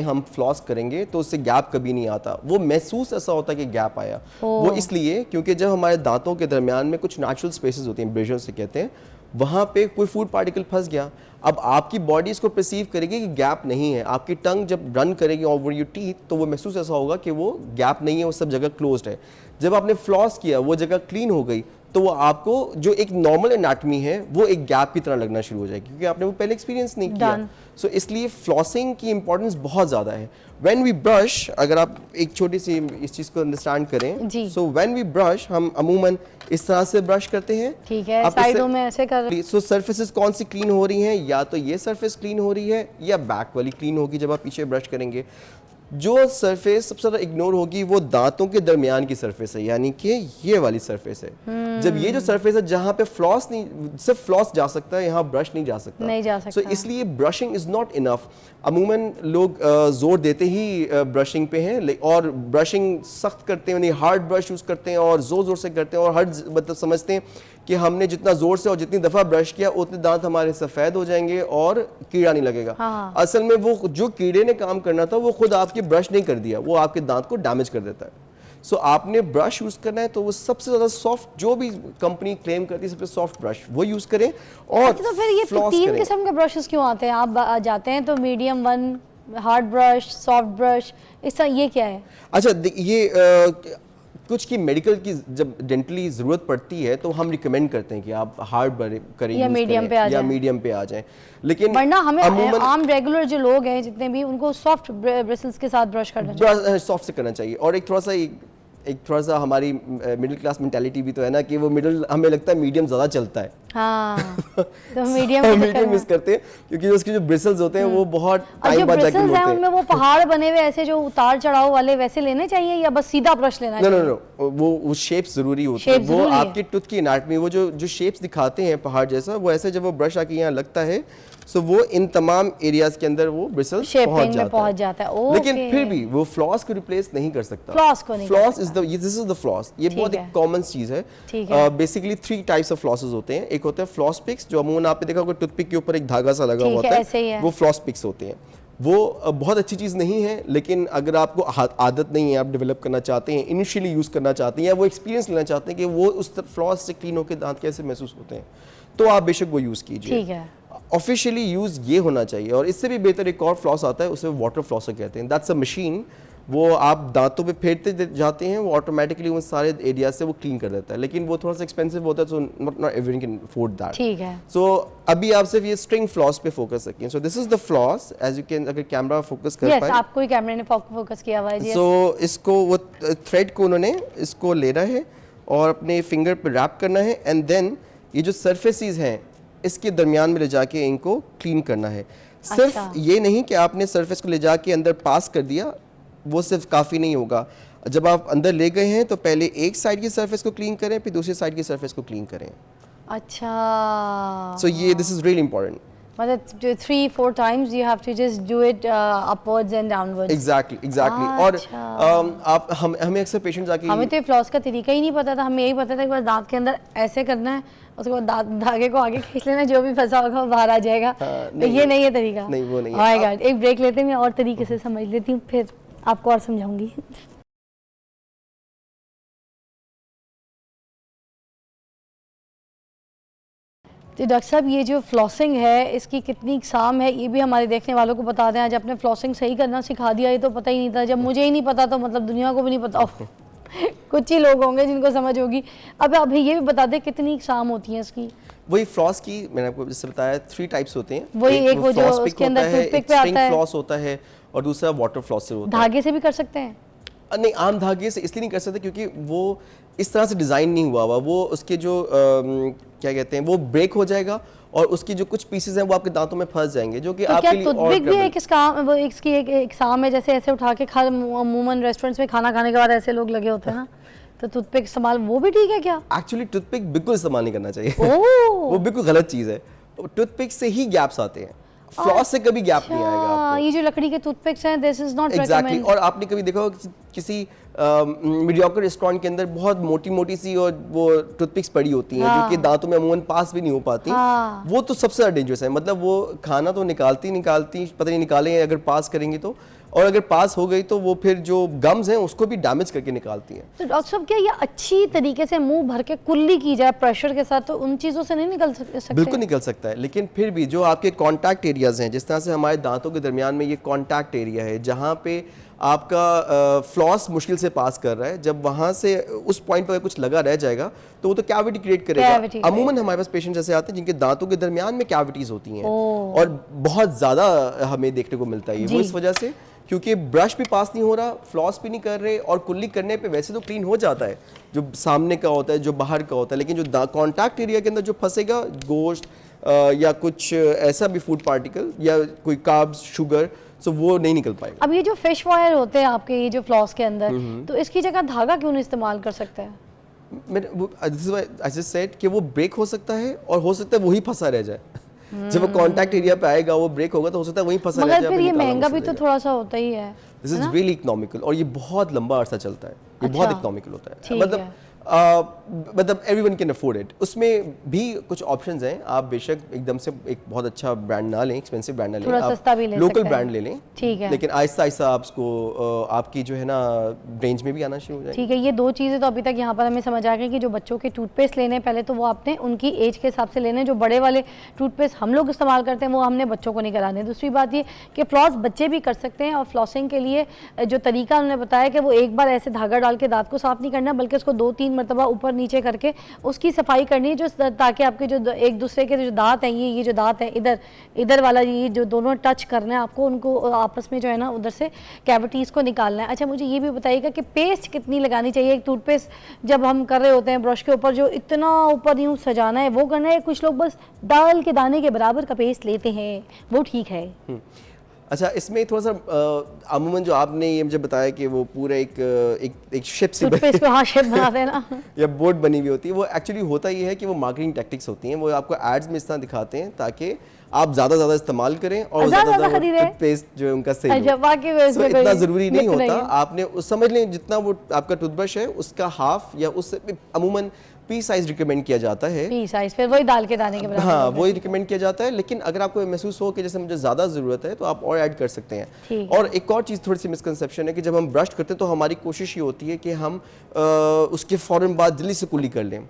हम फ्लॉस करेंगे तो उससे गैप कभी नहीं आता, वो महसूस ऐसा होता है कि गैप आया। वो इसलिए क्योंकि जब हमारे दांतों के दरमियान में कुछ नेचुरल स्पेसेस होती हैं, ब्रिजेस से कहते हैं, वहाँ पे कोई फूड पार्टिकल फंस गया, अब आपकी बॉडी इसको परसीव करेगी कि गैप नहीं है। आपकी टंग जब रन करेगी ओवर योर टीथ तो वो महसूस ऐसा होगा कि वो गैप नहीं है, वो सब जगह क्लोज्ड है। जब आपने फ्लॉस किया, वो जगह क्लीन हो गई, तो वो आपको जो एक नॉर्मल एनाटमी है वो एक गैप की तरह लगना शुरू हो जाएगी, क्योंकि आपने वो पहले एक्सपीरियंस नहीं किया। सो इसलिए फ्लॉसिंग की इंपॉर्टेंस बहुत ज़्यादा है। व्हेन वी ब्रश, अगर आप एक छोटी सी इस चीज़ को अंडरस्टैंड करें, सो व्हेन वी ब्रश, हम अमूमन इस तरह से ब्रश करते हैं। ठीक है, साइडों में ऐसे कर। सो सर्फेसेस कौन सी क्लीन हो रही हैं, या तो ये सर्फेस क्लीन हो रही है या बैक वाली क्लीन होगी जब आप पीछे ब्रश करेंगे। जो सरफेस सबसे ज़्यादा इग्नोर होगी वो दांतों के दरमियान की सरफेस है, यानी कि ये वाली सरफेस है। जब ये जो सरफेस है जहाँ पे फ्लॉस नहीं, सिर्फ फ्लॉस जा सकता है, यहाँ ब्रश नहीं जा सकता, नहीं जा सकता। So, इसलिए ब्रशिंग इज़ नॉट इनफ। अमूमन लोग जोर देते ही ब्रशिंग पे हैं और ब्रशिंग सख्त करते हैं, हार्ड ब्रश यूज़ करते हैं और ज़ोर ज़ोर से करते हैं और हर मतलब समझते हैं कि हमने जितना ज़ोर से और जितनी दफ़ा ब्रश किया उतने दांत हमारे सफ़ेद हो जाएंगे और कीड़ा नहीं लगेगा। हाँ। असल में वो जो कीड़े ने काम करना था वो खुद आपके ब्रश नहीं कर दिया, वो आपके दांत को डैमेज कर देता है। सो आपने ब्रश यूज़ करना है तो वो सबसे ज़्यादा सॉफ्ट, जो भी कंपनी क्लेम करती है सबसे सॉफ्ट ब्रश वो यूज़ करें। और तो फिर ये फ्लॉस 3 करें। किस्म के ब्रशेस क्यों आते हैं? आप जाते हैं तो medium one, hard brush, soft brush, इस तरह ये क्या है? अच्छा ये कुछ की मेडिकल की जब डेंटली ज़रूरत पड़ती है तो हम रिकमेंड करते हैं कि आप हार्ड करें या मीडियम पे आ या जाएं। मीडियम पे आ जाएं, लेकिन वरना हमें अमूमन आम रेगुलर जो लोग हैं जितने भी, उनको सॉफ्ट ब्रिसल्स के साथ ब्रश करना चाहिए। सॉफ्ट से करना चाहिए। और एक थोड़ा सा हमारी मिडिल क्लास मेंटालिटी भी तो है ना कि वो मिडिल, हमें लगता है मीडियम ज़्यादा चलता है। हाँ, तो मीडियम मीडियम मिस करते हैं क्योंकि उसके जो ब्रिसल्स होते हैं वो बहुत और जो टाइम बाद जाके ब्रिसल्स हैं होते उनमें वो पहाड़ बने हुए ऐसे जो उतार चढ़ाव वाले वैसे लेने चाहिए या बस सीधा ब्रश लेना नो चाहिए? नो नो, वो शेप्स जरूरी होती है, Shapes वो जरूरी है। आपके टूथ की एनाटमी, वो जो शेप्स दिखाते हैं पहाड़ जैसा, वो ऐसे जब वो ब्रश आके यहाँ लगता है सो वो इन तमाम एरियाज के अंदर वो ब्रिसल्स Shaping में पहुंच जाता है। ओके। लेकिन फिर भी वो फ्लॉस को रिप्लेस नहीं कर सकता। फ्लॉस को नहीं कर floss is the, this is the floss, ये बहुत है। एक कॉमन चीज है। ठीक है। बेसिकली 3 टाइप्स ऑफ फ्लॉसेस होते हैं। एक होता है फ्लॉस पिक्स, जो अमूमन आपने देखा होगा टूथपिक के ऊपर एक धागा सा लगा ठीक हुआ है, ऐसे ही होता है। है, वो फ्लॉस पिक्स होते हैं। वो बहुत अच्छी चीज़ नहीं है, लेकिन अगर आपको आदत नहीं है, आप डेवलप करना चाहते हैं, इनिशियली यूज़ करना चाहते हैं या वो एक्सपीरियंस लेना चाहते हैं कि वो उस फ्लॉस से क्लीन होकर दांत कैसे महसूस होते हैं, तो आप बेशक वो यूज़ कीजिए। ठीक है। ऑफिशियली यूज़ ये होना चाहिए। और इससे भी बेहतर एक और फ्लॉस आता है, उसे वाटर फ्लॉसर कहते हैं। दैट्स अ मशीन, वो आप दांतों पे फेरते जाते हैं, वो ऑटोमेटिकली उन सारे एरिया से वो क्लीन कर देता है, लेकिन वो थोड़ा सा एक्सपेंसिव होता है, so not everyone can afford that. ठीक है। सो अभी आप सिर्फ ये स्ट्रिंग फ्लॉस पे फोकस रखें। So this is the floss, as you can, अगर कैमरा फोकस कर यस, पाए आपको ही कैमरे ने फोकस किया हुआ है जी। सो इसको वो थ्रेड को उन्होंने इसको लेना है और अपने फिंगर पे रैप करना है, एंड देन ये जो सरफेसेस हैं इसके दरमियान में ले जाके इनको क्लीन करना है। सिर्फ अच्छा। ये नहीं कि आपने सरफेस को ले जाके अंदर पास कर दिया, वो सिर्फ काफ़ी नहीं होगा। जब आप अंदर ले गए हैं तो पहले एक साइड की सरफेस को क्लीन करें, फिर दूसरी साइड की सरफेस को क्लीन करें। अच्छा। सो ये दिस इज रियली इंपॉर्टेंट। मतलब 3-4 times you have to just do it upwards and downwards. Exactly. और अच्छा। आप हमें अक्सर पेशेंट्स आके हमें तो ये फ्लॉस का तरीका ही नहीं पता था। हमें यही पता था कि बस दांत के अंदर ऐसे करना है, उसके बाद धागे को आगे खींच लेना, जो भी फंसा होगा वो बाहर आ जाएगा। तो ये नहीं है तरीका। नहीं, वो नहीं है। Oh my God, एक ब्रेक लेते हैं, मैं और तरीके से समझ लेती हूँ, फिर आपको और समझाऊंगी। तो डॉक्टर साहब, ये जो फ्लॉसिंग है इसकी कितनी इकसाम है ये भी हमारे देखने वालों को बता दें। आज आपने फ्लॉसिंग सही करना सिखा दिया, ये तो पता ही नहीं था। जब मुझे ही नहीं पता तो मतलब दुनिया को भी नहीं पता हो। कुछ ही लोग होंगे जिनको समझ होगी। अब अभी ये भी बता दें कितनी इकसाम होती है इसकी? वही फ्लॉस की मैंने आपको जैसे बताया 3 टाइप्स होते हैं। वही एक वो जो फ्लॉस पिक उसके अंदर होता है, टूथपिक एक पे आता स्ट्रिंग है। फ्लॉस होता है और दूसरा वाटर फ्लॉस से होता है। धागे से भी कर सकते हैं? नहीं, आम धागे से इसलिए नहीं कर सकते क्योंकि वो इस तरह से डिज़ाइन नहीं हुआ हुआ। वो उसके जो क्या कहते हैं, वो ब्रेक हो जाएगा और उसकी जो कुछ पीसेस हैं वो आपके दांतों में फंस जाएंगे, जो कि तो आपके क्या लिए और टूथपिक भी ट्रबल। एक इसका वो इसकी एक इकसाम है? जैसे ऐसे उठा के अमूमन रेस्टोरेंट्स में खाना खाने के बाद ऐसे लोग लगे होते हैं ना, तो टूथपिक इस्तेमाल वो भी ठीक है क्या? एक्चुअली टूथपिक बिल्कुल इस्तेमाल नहीं करना चाहिए। ओह। वो बिल्कुल गलत चीज़ है। टूथपिक से ही गैप्स आते हैं, फ्लॉस से कभी गैप नहीं आएगा आपको। ये जो लकड़ी के टूथपिक्स हैं, this is not exactly. Recommend. और आपने कभी देखा होगा किसी मीडियोकर रेस्टोरेंट के अंदर बहुत मोटी मोटी सी और वो टूथपिक्स पड़ी होती हैं, जो कि दांतों में अमूमन पास भी नहीं हो पाती। वो तो सबसे ज़्यादा डेंजरस है। मतलब वो खाना तो निकालती पता नहीं निकालें अगर पास करेंगी तो, और अगर पास हो गई तो वो फिर जो गम्स हैं उसको भी डैमेज करके निकालती हैं। तो डॉक्टर साहब, क्या ये अच्छी तरीके से मुंह भर के कुल्ली की जाए प्रेशर के साथ, तो उन चीज़ों से नहीं निकल सकते? बिल्कुल निकल सकता है, लेकिन फिर भी जो आपके कॉन्टैक्ट एरियाज हैं, जिस तरह से हमारे दांतों के दरमियान में ये कॉन्टैक्ट एरिया है जहाँ पे आपका फ्लॉस मुश्किल से पास कर रहा है, जब वहाँ से उस पॉइंट पर कुछ लगा रह जाएगा तो वो तो कैविटी क्रिएट करेगा। अमूमन हमारे पास पेशेंट्स ऐसे आते हैं जिनके दांतों के दरमियान में कैविटीज होती हैं और बहुत ज़्यादा हमें देखने को मिलता है। वो इस वजह से क्योंकि ब्रश भी पास नहीं हो रहा, फ्लॉस भी नहीं कर रहे, और कुल्ली करने पे वैसे तो क्लीन हो जाता है जो सामने का होता है, जो बाहर का होता है, लेकिन जो कॉन्टैक्ट एरिया के अंदर जो फंसेगा, गोश्त या कुछ ऐसा भी फूड पार्टिकल या कोई कार्ब्स, शुगर, सो वो नहीं निकल पाएगा। अब ये जो फिश वायर होते हैं आपके ये जो फ्लॉस के अंदर, तो इसकी जगह धागा क्यों नहीं इस्तेमाल कर सकते हैं? आई जस्ट सेड कि वो ब्रेक हो सकता है और हो सकता है वही फंसा रह जाए। जब वो कांटेक्ट एरिया पे आएगा वो ब्रेक होगा तो हो सकता है वहीं फंसा रह जाए। मगर फिर ये महंगा भी तो थोड़ा सा होता ही है। दिस इज रियली इकोनॉमिकल और ये बहुत लंबा अरसा चलता है, ये बहुत इकोनॉमिकल होता है। ठीक है। मतलब एवरीवन कैन अफोर्ड इट। उसमें भी कुछ ऑप्शंस हैं, आप बेशक एकदम से एक बहुत अच्छा ब्रांड ना लें, एक्सपेंसिव ब्रांड ना लें, थोड़ा सस्ता भी ले लोकल सकते हैं। ब्रांड ले लें। ठीक है। लेकिन आहिस्ता आहिस्ता आपको आपकी जो है ना रेंज में भी आना शुरू हो जाएगी। ठीक है, ये दो चीज़ें तो अभी तक यहाँ पर हमें समझ आ गई कि जो बच्चों के टूथपेस्ट लेने हैं पहले तो वो आपने उनकी एज के हिसाब से लेने हैं। जो बड़े वाले टूथपेस्ट हम लोग इस्तेमाल करते हैं वो हमने बच्चों को नहीं कराने। दूसरी बात ये कि फ्लॉस बच्चे भी कर सकते हैं और फ्लॉसिंग के लिए जो तरीका उन्होंने बताया कि वो एक बार ऐसे धागा डाल के दांत को साफ नहीं करना बल्कि उसको 2-3 मरतबा ऊपर नीचे करके उसकी सफाई करनी है, जो ताकि आपके जो एक दूसरे के जो दांत हैं, ये जो दांत है इधर वाला, ये जो दोनों टच करना है आपको, उनको आपस में जो है ना उधर से कैविटीज़ को निकालना है। अच्छा, मुझे ये भी बताइएगा कि पेस्ट कितनी लगानी चाहिए? एक टूथपेस्ट जब हम कर रहे होते हैं ब्रश के ऊपर जो इतना ऊपर यूँ सजाना है वो करना है, कुछ लोग बस दाल के दाने के बराबर का पेस्ट लेते हैं, वो ठीक है? अच्छा, इसमें थोड़ा सा अमूमन जो आपने ये मुझे बताया कि वो पूरा एक शिप से टूथपेस्ट को, हाँ, शिप बनाते हैं ना या बोट बनी हुई होती है, वो एक्चुअली होता ये है कि वो मार्केटिंग टैक्टिक्स होती हैं, वो आपको एड्स में इस तरह दिखाते हैं ताकि आप ज़्यादा इस्तेमाल करें और ज़्यादा टूथपेस्ट जो है उनका सेल हो। इतना ज़रूरी नहीं होता। आपने उस समझ लें जितना वो आपका टूथब्रश है उसका हाफ या उससे अमूमन पी साइज रिकमेंड किया जाता है। पी साइज फिर वही दाल के दाने के बराबर। हाँ, वही रिकमेंड किया जाता है। लेकिन अगर आपको महसूस हो कि जैसे मुझे ज़्यादा ज़रूरत है तो आप और ऐड कर सकते हैं। और एक और चीज़ थोड़ी सी मिसकंसेप्शन है कि जब हम ब्रश करते हैं तो हमारी कोशिश ये होती है कि हम उसके फ़ौरन बाद जल्दी से कुली कर लें।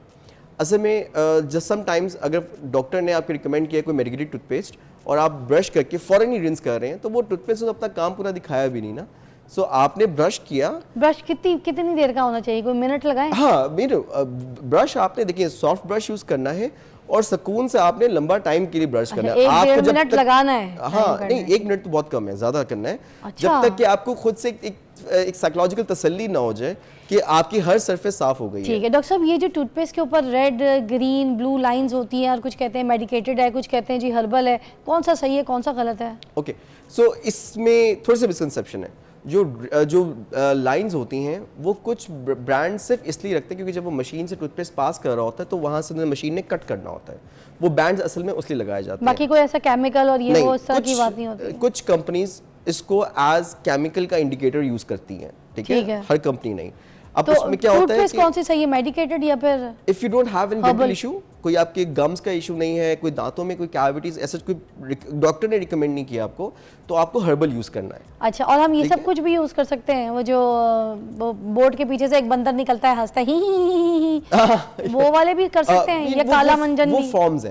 असल में जस्ट समटाइम्स अगर डॉक्टर ने आपको रिकमेंड किया कोई मेडिकेटेड टूथपेस्ट और आप ब्रश करके फ़ौरन ही रिंस कर रहे हैं तो वो टूथपेस्ट ने अपना काम पूरा दिखाया भी नहीं ना। सो आपने ब्रश किया, ब्रश कितनी देर का होना चाहिए? कोई मिनट लगाएं? हाँ, ब्रश आपने देखिए सॉफ्ट ब्रश यूज करना है और सुकून से आपने लंबा टाइम के लिए ब्रश करना है। आपको जब मिनट लगाना है? हाँ, नहीं, 1 मिनट तो बहुत कम है, ज्यादा करना है। अच्छा। जब तक कि आपको खुद से एक साइकोलॉजिकल तसल्ली ना हो जाए कि आपकी हर सरफेस साफ हो गई है। ठीक है डॉक्टर साहब, ये जो टूथपेस्ट के ऊपर रेड, ग्रीन, ब्लू लाइंस होती हैं और कुछ कहते हैं मेडिकेटेड है, कुछ कहते हैं जी हर्बल है, कौन सा सही है कौन सा गलत है? ओके, सो इसमें थोड़ी सी मिसकंसेप्शन है। जो लाइंस होती हैं वो कुछ ब्रांड सिर्फ इसलिए रखते हैं क्योंकि जब वो मशीन से टूथपेस्ट पास कर रहा होता है तो वहाँ से मशीन ने कट करना होता है। वो बैंड असल में उसलिए लगाए जाते हैं। बाकी कोई ऐसा केमिकल और ये वो इस तरह की बात नहीं होती? कुछ कंपनीज इसको एज केमिकल का इंडिकेटर यूज करती हैं, ठीक है? हर कंपनी नहीं। अब तो उसमें क्या होता है कि कौन सी सही है, मेडिकेटेड या फिर if you don't have an dental issue, कोई आपके गम्स का इशू नहीं है, कोई दांतों में कोई कैविटीज, ऐसा कोई डॉक्टर ने रिकमेंड नहीं किया आपको, तो आपको हर्बल यूज करना है। अच्छा, और हम ये सब कुछ भी यूज कर सकते हैं? वो जो बोर्ड के पीछे से एक बंदर निकलता है हंसता है ही वो वाले भी कर सकते हैं या काला मंजन भी? वो फॉर्म्स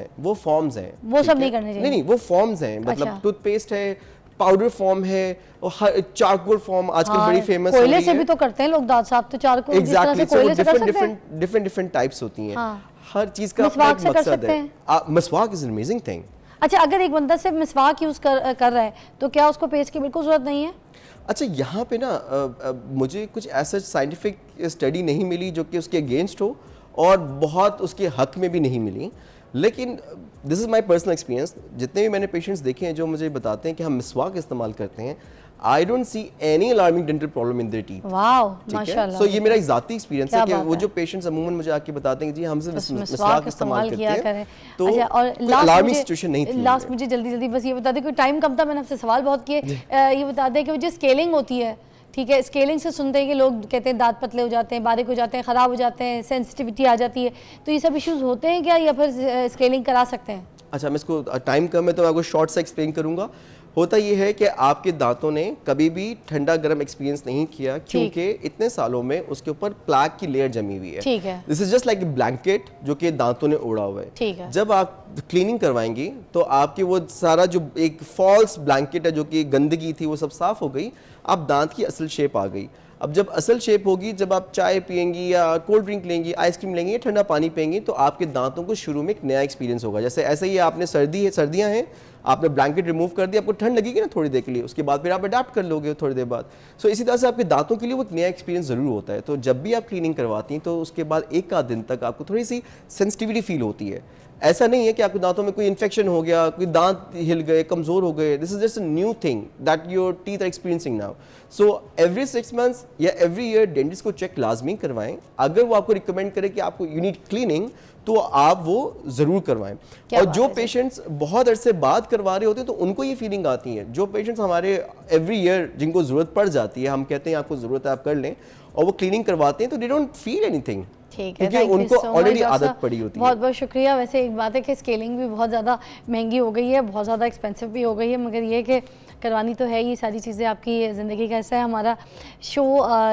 हैं, वो सब नहीं करने चाहिए? नहीं, वो फॉर्म्स हैं। मतलब टूथपेस्ट है, पाउडर फॉर्म है और चारकोल फॉर्म आजकल बड़ी फेमस है। कोयले से भी तो करते हैं लोग दांत साफ, तो चारकोल जिस तरह से कोयले से कर सकते हैं। डिफरेंट टाइप्स होती हैं। हर चीज का अपना एक मकसद है। मिसवाक इज एन अमेजिंग थिंग। अच्छा, अगर एक बंदा सिर्फ मिसवाक यूज कर रहा है तो क्या उसको पेस्ट की बिल्कुल जरूरत नहीं है? अच्छा, यहाँ पे ना मुझे कुछ ऐसा साइंटिफिक स्टडी नहीं मिली जो कि उसके अगेंस्ट हो और बहुत उसके हक में भी नहीं मिली। लेकिन this is my personal experience, जितने भी मैंने पेशेंट्स देखे हैं जो मुझे बताते हैं कि हम मिसवाक इस्तेमाल करते हैं, I don't see any alarming dental problem in their teeth. Wow, माशाल्लाह। सो ये मेरा एक ज़ाती एक्सपीरियंस है कि वो जो पेशेंट्स अमूमन मुझे आके बताते हैं कि जी हमसे मिसवाक इस्तेमाल करते हैं, तो अच्छा, और अलार्मिंग सिचुएशन नहीं थी। लास्ट मुझे जल्दी बस ये बता दें, क्योंकि टाइम कम था, मैंने आपसे सवाल बहुत किए। ये बता दें कि वो जो स्केलिंग होती है, ठीक है, स्केलिंग से सुनते हैं कि लोग कहते हैं दांत पतले हो जाते हैं, बारीक हो जाते हैं, ख़राब हो जाते हैं, सेंसिटिविटी आ जाती है, तो ये सब इश्यूज होते हैं क्या या फिर स्केलिंग करा सकते हैं? अच्छा, मैं इसको टाइम कम है तो मैं आपको शॉर्ट से एक्सप्लेन करूंगा। होता ये है कि आपके दांतों ने कभी भी ठंडा गर्म एक्सपीरियंस नहीं किया क्योंकि इतने सालों में उसके ऊपर प्लैक की लेयर जमी हुई है। ठीक है, this is just like a blanket जो कि दांतों ने ओढ़ा हुआ है। ठीक है। जब आप क्लीनिंग करवाएंगी तो आपके वो सारा जो एक फॉल्स ब्लैंकेट है जो कि गंदगी थी वो सब साफ हो गई, अब दांत की असल शेप आ गई। अब जब असल शेप होगी, जब आप चाय पियेंगी या कोल्ड ड्रिंक लेंगी, आइसक्रीम लेंगी या ठंडा पानी पियेंगी, तो आपके दांतों को शुरू में एक नया एक्सपीरियंस होगा। जैसे ऐसे ही आपने सर्दियां हैं, आपने ब्लैंकेट रिमूव कर दिया, आपको ठंड लगेगी ना थोड़ी देर के लिए, उसके बाद फिर आप अडाप्ट कर लोगे थोड़ी देर बाद। सो इसी तरह से आपके दांतों के लिए वो एक नया एक्सपीरियंस ज़रूर होता है। तो जब भी आप क्लीनिंग करवाती हैं तो उसके बाद एक आध दिन तक आपको थोड़ी सी सेंसिटिविटी फील होती है। ऐसा नहीं है कि आपके दांतों में कोई इन्फेक्शन हो गया, कोई दांत हिल गए, कमज़ोर हो गए। This is just a new thing that your teeth are experiencing now. So every 6 months या एवरी ईयर डेंटिस्ट को चेक लाजमी करवाएं। अगर वो आपको रिकमेंड करे कि आपको यू नीड क्लीनिंग तो आप वो ज़रूर करवाएं। और जो पेशेंट्स बहुत अरसे बाद करवा रहे होते हैं तो उनको ये फीलिंग आती है। जो पेशेंट्स हमारे एवरी ईयर जिनको ज़रूरत पड़ जाती है, हम कहते हैं आपको ज़रूरत है आप कर लें, और वो क्लीनिंग करवाते हैं तो दे डोंट फील एनीथिंग, ठीक है, क्योंकि उनको ऑलरेडी आदत पड़ी होती है। बहुत बहुत शुक्रिया। वैसे एक बात है कि स्केलिंग भी बहुत ज़्यादा महंगी हो गई है, बहुत ज़्यादा एक्सपेंसिव भी हो गई है, मगर ये कि करवानी तो है। ये सारी चीज़ें आपकी ज़िंदगी का हिस्सा है। हमारा शो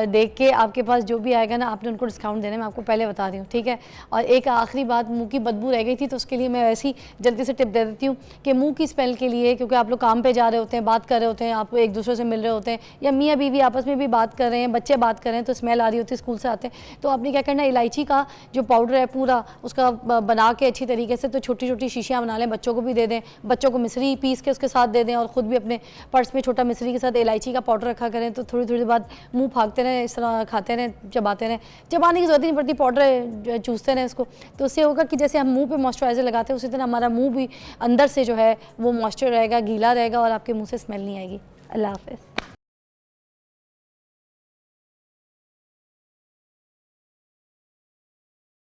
देख के आपके पास जो भी आएगा ना, आपने उनको डिस्काउंट देना, मैं आपको पहले बता रही हूँ, ठीक है। और एक आखिरी बात, मुंह की बदबू रह गई थी तो उसके लिए मैं वैसे ही जल्दी से टिप दे देती हूँ कि मुंह की स्मेल के लिए, क्योंकि आप लोग काम पे जा रहे होते हैं, बात कर रहे होते हैं, आप एक दूसरे से मिल रहे होते हैं, या मियाँ बीवी आपस में भी बात कर रहे हैं, बच्चे बात कर रहे हैं, तो स्मेल आ रही होती है स्कूल से आते हैं, तो आपने क्या करना है, इलायची का जो पाउडर है पूरा उसका बना के अच्छी तरीके से तो छोटी छोटी शीशियाँ बना लें, बच्चों को भी दे दें, बच्चों को मिश्री पीस के उसके साथ दे दें, और ख़ुद भी अपने पर्स में छोटा मिश्री के साथ इलायची का पाउडर रखा करें। तो थोड़ी थोड़ी देर बाद मुंह फाँकते रहें, इस तरह खाते रहें, चबाते रहें, चबाने की ज़रूरत नहीं पड़ती, पाउडर चूसते रहें इसको। तो उससे होगा कि जैसे हम मुंह पे मॉइस्चराइज़र लगाते हैं उसी तरह हमारा मुंह भी अंदर से जो है वो मॉइस्चर रहेगा, गीला रहेगा, और आपके मुँह से स्मेल नहीं आएगी। अल्लाह हाफ़िज़।